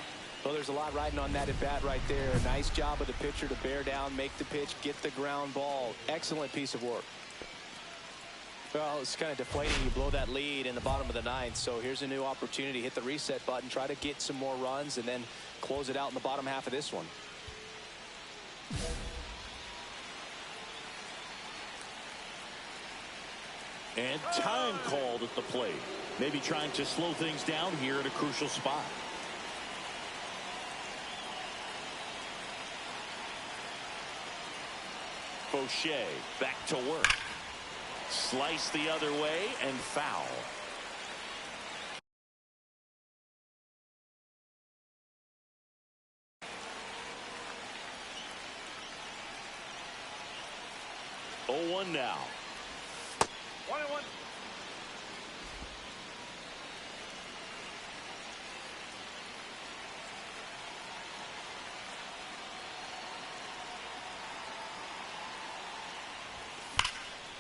Well, there's a lot riding on that at bat right there. Nice job of the pitcher to bear down, make the pitch, get the ground ball. Excellent piece of work. Well, it's kind of deflating. You blow that lead in the bottom of the ninth. So here's a new opportunity. Hit the reset button. Try to get some more runs and then close it out in the bottom half of this one. And time called at the plate. Maybe trying to slow things down here at a crucial spot. Boucher back to work. Slice the other way and foul. Oh, 1 now. 1-1.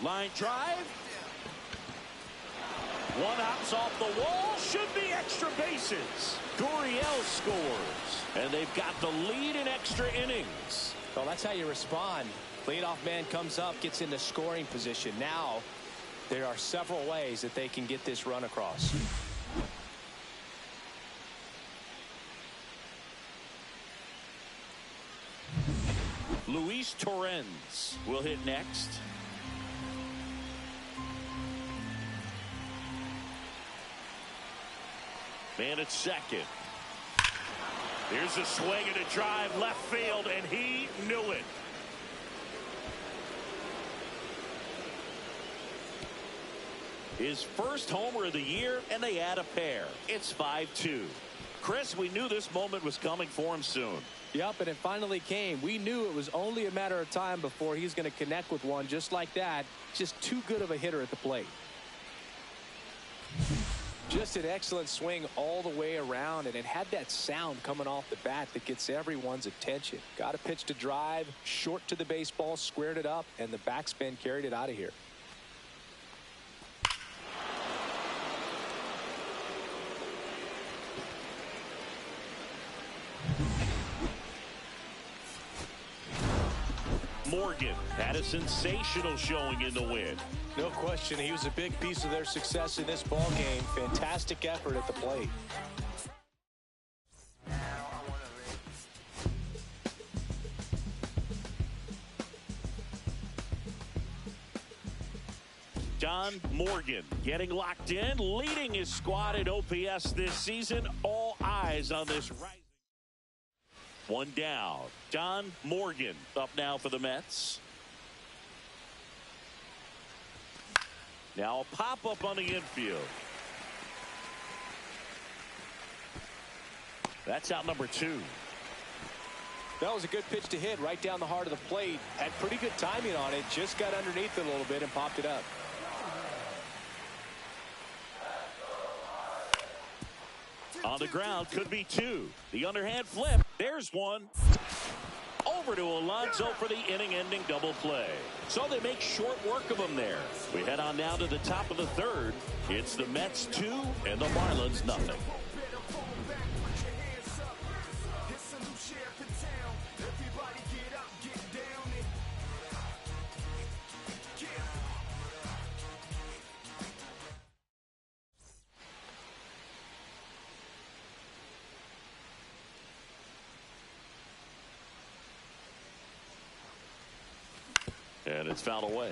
Line drive. One hops off the wall. Should be extra bases. Gurriel scores. And they've got the lead in extra innings. Well, that's how you respond. Leadoff man comes up, gets into scoring position. Now there are several ways that they can get this run across. Luis Torrens will hit next. Man at second. Here's a swing and a drive left field, and he knew it. His first homer of the year, and they add a pair. It's 5-2. Chris, we knew this moment was coming for him soon. Yep, and it finally came. We knew it was only a matter of time before he's going to connect with one just like that. Just too good of a hitter at the plate. Just an excellent swing all the way around, and it had that sound coming off the bat that gets everyone's attention. Got a pitch to drive, short to the baseball, squared it up, and the backspin carried it out of here. Morgan had a sensational showing in the win. No question, he was a big piece of their success in this ball game. Fantastic effort at the plate. John Morgan getting locked in, leading his squad at OPS this season. All eyes on this rising. One down. John Morgan up now for the Mets. Now a pop-up on the infield. That's out number 2. That was a good pitch to hit right down the heart of the plate. Had pretty good timing on it. Just got underneath it a little bit and popped it up. On the ground, could be 2. The underhand flip. There's 1. Over to Alonso for the inning-ending double play. So they make short work of him there. We head on now to the top of the 3rd. It's the Mets 2 and the Marlins nothing. And it's fouled away.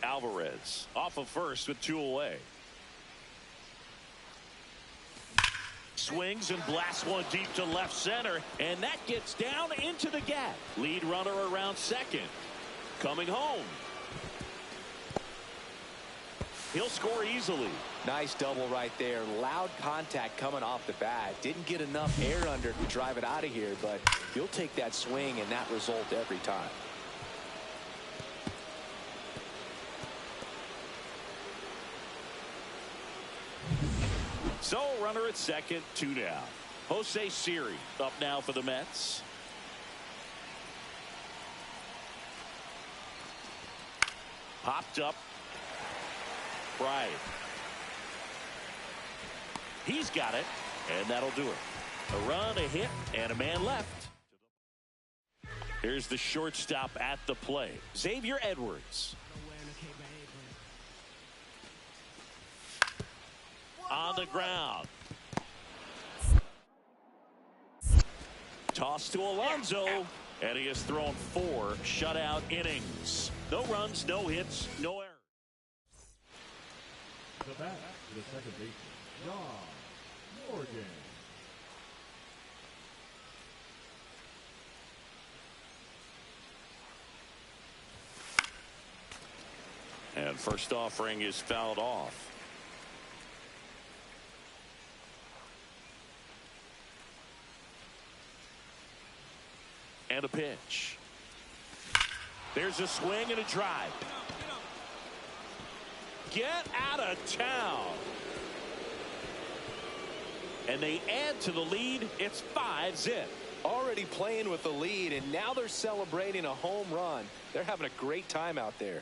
Alvarez off of first with 2 away. Swings and blasts one deep to left center, and that gets down into the gap. Lead runner around second. Coming home. He'll score easily. Nice double right there. Loud contact coming off the bat. Didn't get enough air under to drive it out of here, but you'll take that swing and that result every time. So runner at second, 2 down. Jose Siri up now for the Mets. Popped up. Right. He's got it, and that'll do it. A run, a hit, and a man left. Here's the shortstop at the plate, Xavier Edwards. On the ground. Toss to Alonso, and he has thrown 4 shutout innings. No runs, no hits, no errors. The bat, the second baseman, John Morgan. And first offering is fouled off. And a pitch. There's a swing and a drive. Get out of town. And they add to the lead. It's 5-zip. Already playing with the lead, and now they're celebrating a home run. They're having a great time out there.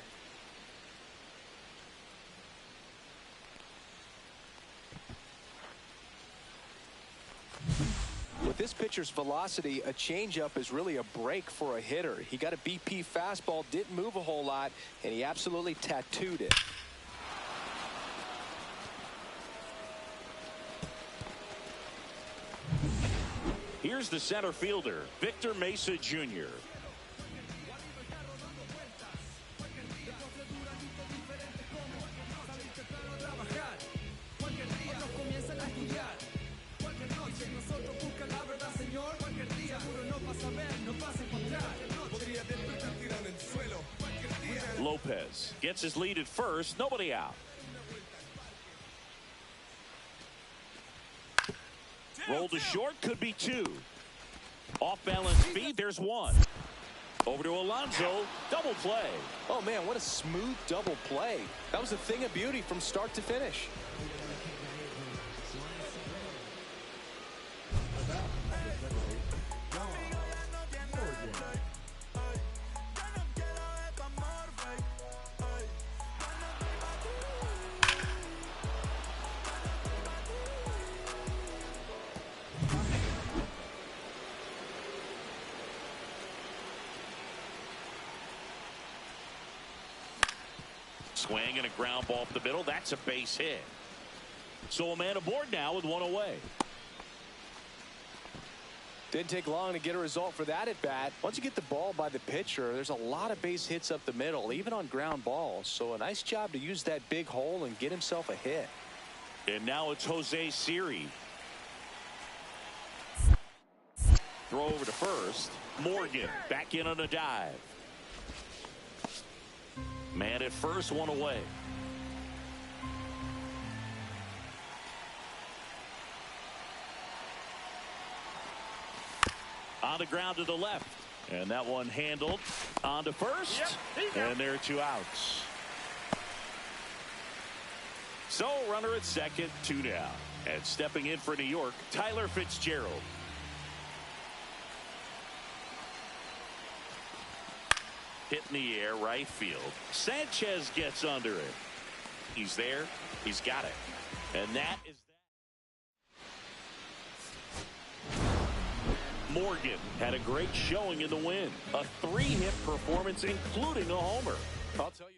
With this pitcher's velocity, a changeup is really a break for a hitter. He got a BP fastball, didn't move a whole lot, and he absolutely tattooed it. Here's the center fielder, Victor Mesa Jr. Lopez gets his lead at first, nobody out. Roll to short, could be 2. Off balance speed, there's 1. Over to Alonso, double play. Oh man, what a smooth double play. That was a thing of beauty from start to finish. Swing and a ground ball up the middle. That's a base hit. So a man aboard now with 1 away. Didn't take long to get a result for that at bat. Once you get the ball by the pitcher, there's a lot of base hits up the middle, even on ground balls. So a nice job to use that big hole and get himself a hit. And now it's Jose Siri. Throw over to first. Morgan back in on a dive. Man at first, one away. On the ground to the left. And that one handled. On to first. And there are 2 outs. So runner at second, 2 down. And stepping in for New York, Tyler Fitzgerald. Hit in the air, right field. Sanchez gets under it. He's there. He's got it. And that is that. Morgan had a great showing in the win. A 3-hit performance, including a homer. I'll tell you.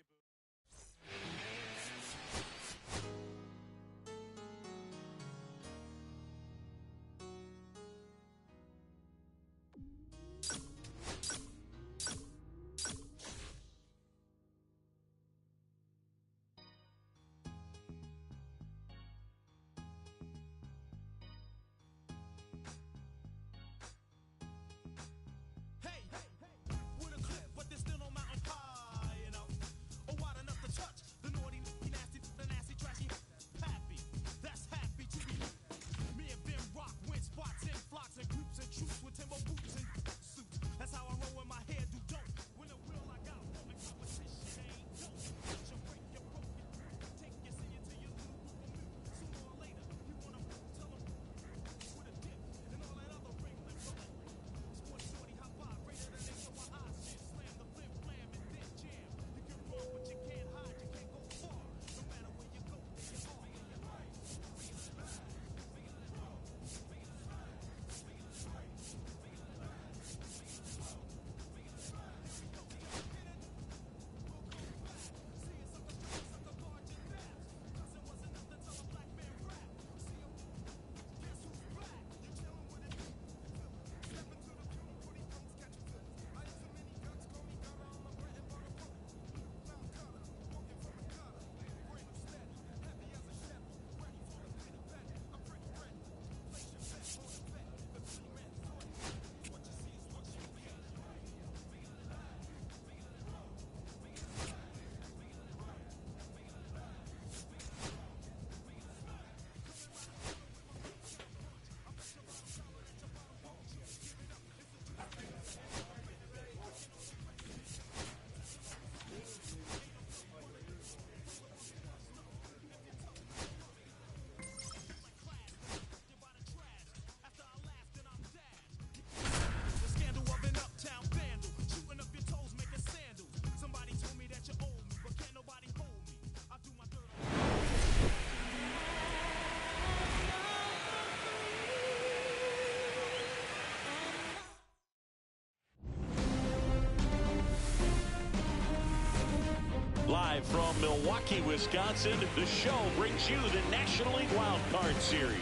Live from Milwaukee, Wisconsin, the show brings you the National League Wild Card Series.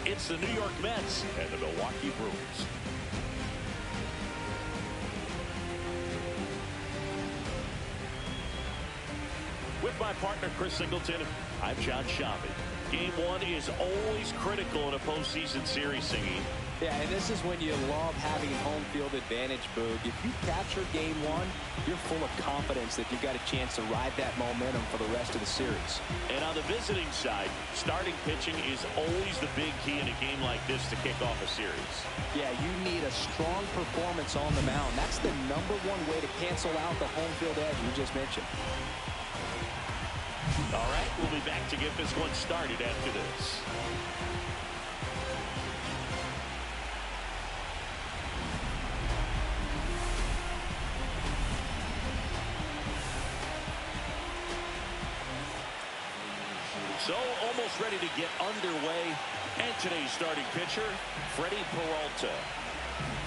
It's the New York Mets and the Milwaukee Brewers. With my partner, Chris Singleton, I'm John Shabby. Game 1 is always critical in a postseason series, Singy. Yeah, and this is when you love having home field advantage, Boog. If you capture Game 1, you're full of confidence that you've got a chance to ride that momentum for the rest of the series. And on the visiting side, starting pitching is always the big key in a game like this to kick off a series. Yeah, you need a strong performance on the mound. That's the #1 way to cancel out the home field edge you just mentioned. All right, we'll be back to get this one started after this. So almost ready to get underway. And today's starting pitcher, Freddie Peralta.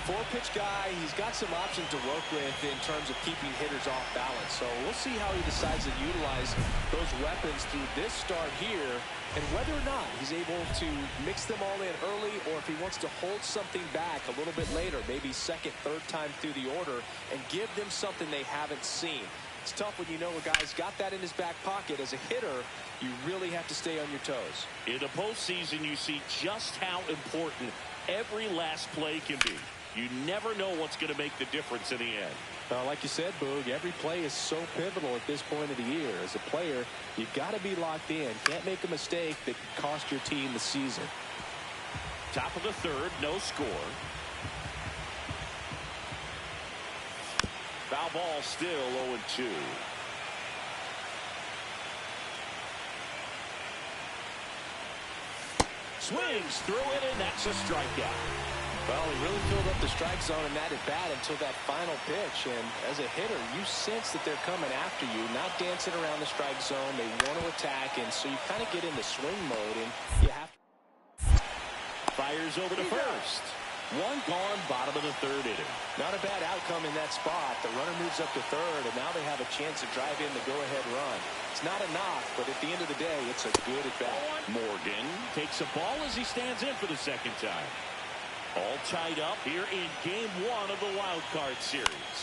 4-pitch guy. He's got some options to work with in terms of keeping hitters off balance. So we'll see how he decides to utilize those weapons through this start here, and whether or not he's able to mix them all in early, or if he wants to hold something back a little bit later, maybe second, third time through the order, and give them something they haven't seen. It's tough when you know a guy's got that in his back pocket. As a hitter, you really have to stay on your toes. In the postseason, you see just how important every last play can be. You never know what's going to make the difference in the end. Like you said, Boog, every play is so pivotal at this point of the year. As a player, you've got to be locked in. Can't make a mistake that could cost your team the season. Top of the third, no score. Foul ball still 0-2. Swings through it, and that's a strikeout. Well, he really filled up the strike zone in that at-bat until that final pitch. And as a hitter, you sense that they're coming after you, not dancing around the strike zone. They want to attack, and so you kind of get into swing mode, and you have to. Fires over to first. One gone, bottom of the third inning. Not a bad outcome in that spot. The runner moves up to third, and now they have a chance to drive in the go-ahead run. It's not a knock, but at the end of the day, it's a good at-bat. Morgan takes a ball as he stands in for the second time. All tied up here in Game 1 of the Wild Card Series.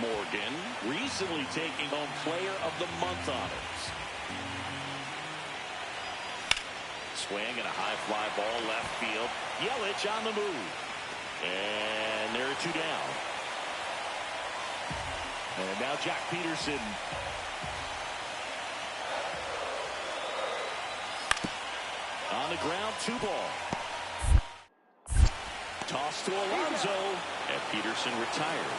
Morgan recently taking home Player of the Month honors. Swing and a high fly ball left field. Yelich on the move. And there are two down. And now Jack Peterson. On the ground, 2-ball. Toss to Alonso, and Peterson retired.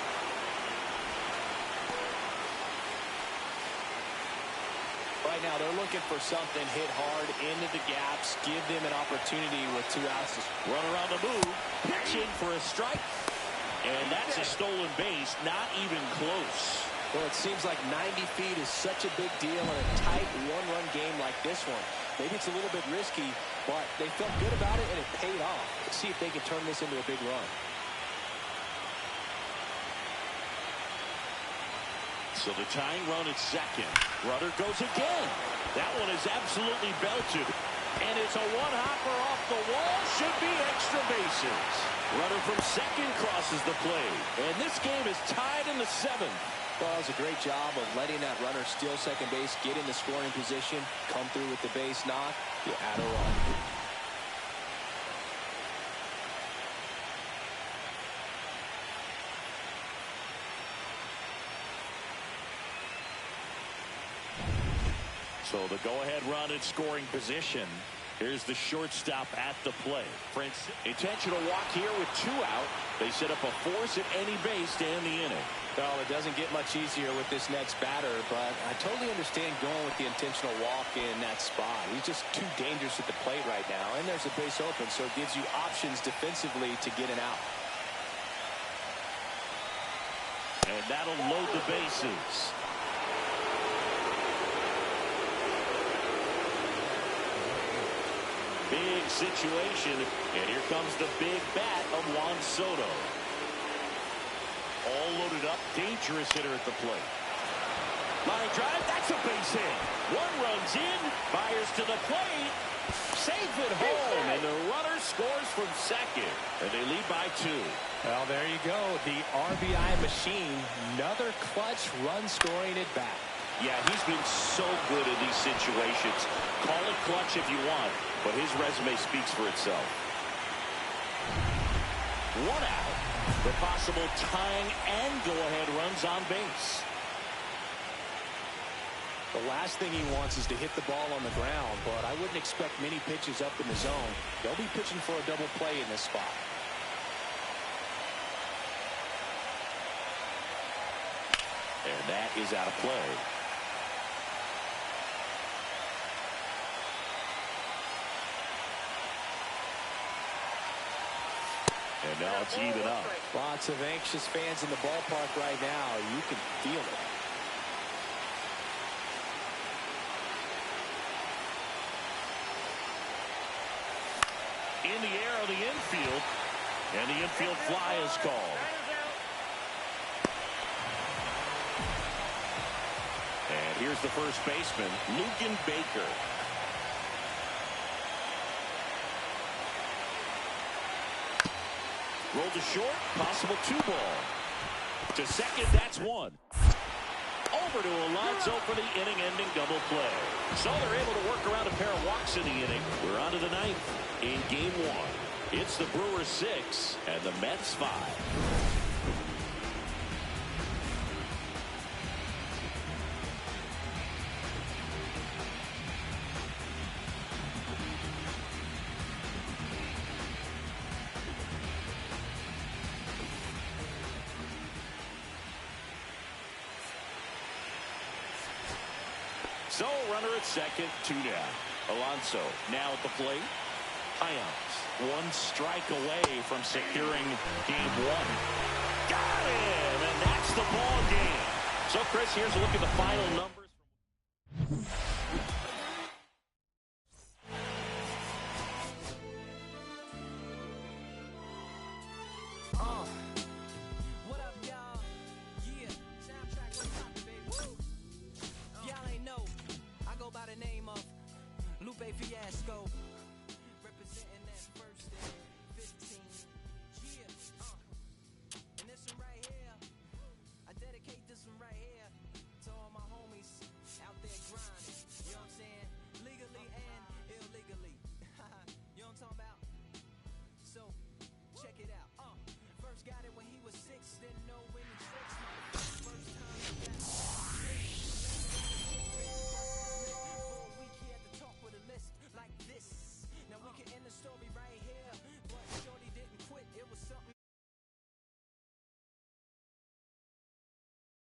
Right now, they're looking for something, hit hard into the gaps, give them an opportunity with 2 outs. Runner on the move, pitching for a strike, and that's a stolen base, not even close. Well, it seems like 90 feet is such a big deal in a tight one-run game like this one. Maybe it's a little bit risky, but they felt good about it, and it paid off. Let's see if they can turn this into a big run. So the tying run at second. Runner goes again. That one is absolutely belted. And it's a one-hopper off the wall. Should be extra bases. Runner from second crosses the plate. And this game is tied in the 7th. Well, it was a great job of letting that runner steal second base, get in the scoring position, come through with the base knock. You add a run. So the go-ahead run in scoring position. Here's the shortstop at the plate. Prince, intentional walk here with 2 out. They set up a force at any base to end the inning. Well, it doesn't get much easier with this next batter, but I totally understand going with the intentional walk in that spot. He's just too dangerous at the plate right now, and there's a base open, so it gives you options defensively to get an out. And that'll load the bases. Big situation, and here comes the big bat of Juan Soto. All loaded up, dangerous hitter at the plate. Line drive, that's a base hit. One runs in, fires to the plate, safe at home, and the runner scores from second, and they lead by 2. Well, there you go, the RBI machine, another clutch run-scoring at bat. Yeah, he's been so good in these situations. Call it clutch if you want, but his resume speaks for itself. 1 out. The possible tying and go-ahead runs on base. The last thing he wants is to hit the ball on the ground, but I wouldn't expect many pitches up in the zone. They'll be pitching for a double play in this spot. And that is out of play. And now it's even up. Lots of anxious fans in the ballpark right now. You can feel it. In the air of the infield, and the infield fly is called. And here's the first baseman, Luken Baker. Rolled to short, possible 2-ball. To second, that's one. Over to Alonso for the inning-ending double play. So they're able to work around a pair of walks in the inning. We're on to the ninth in game one. It's the Brewers 6 and the Mets 5. So, runner at second, 2 down. Alonso now at the plate. Ions, 1 strike away from securing game 1. Got him, and that's the ball game. So, Chris, here's a look at the final number.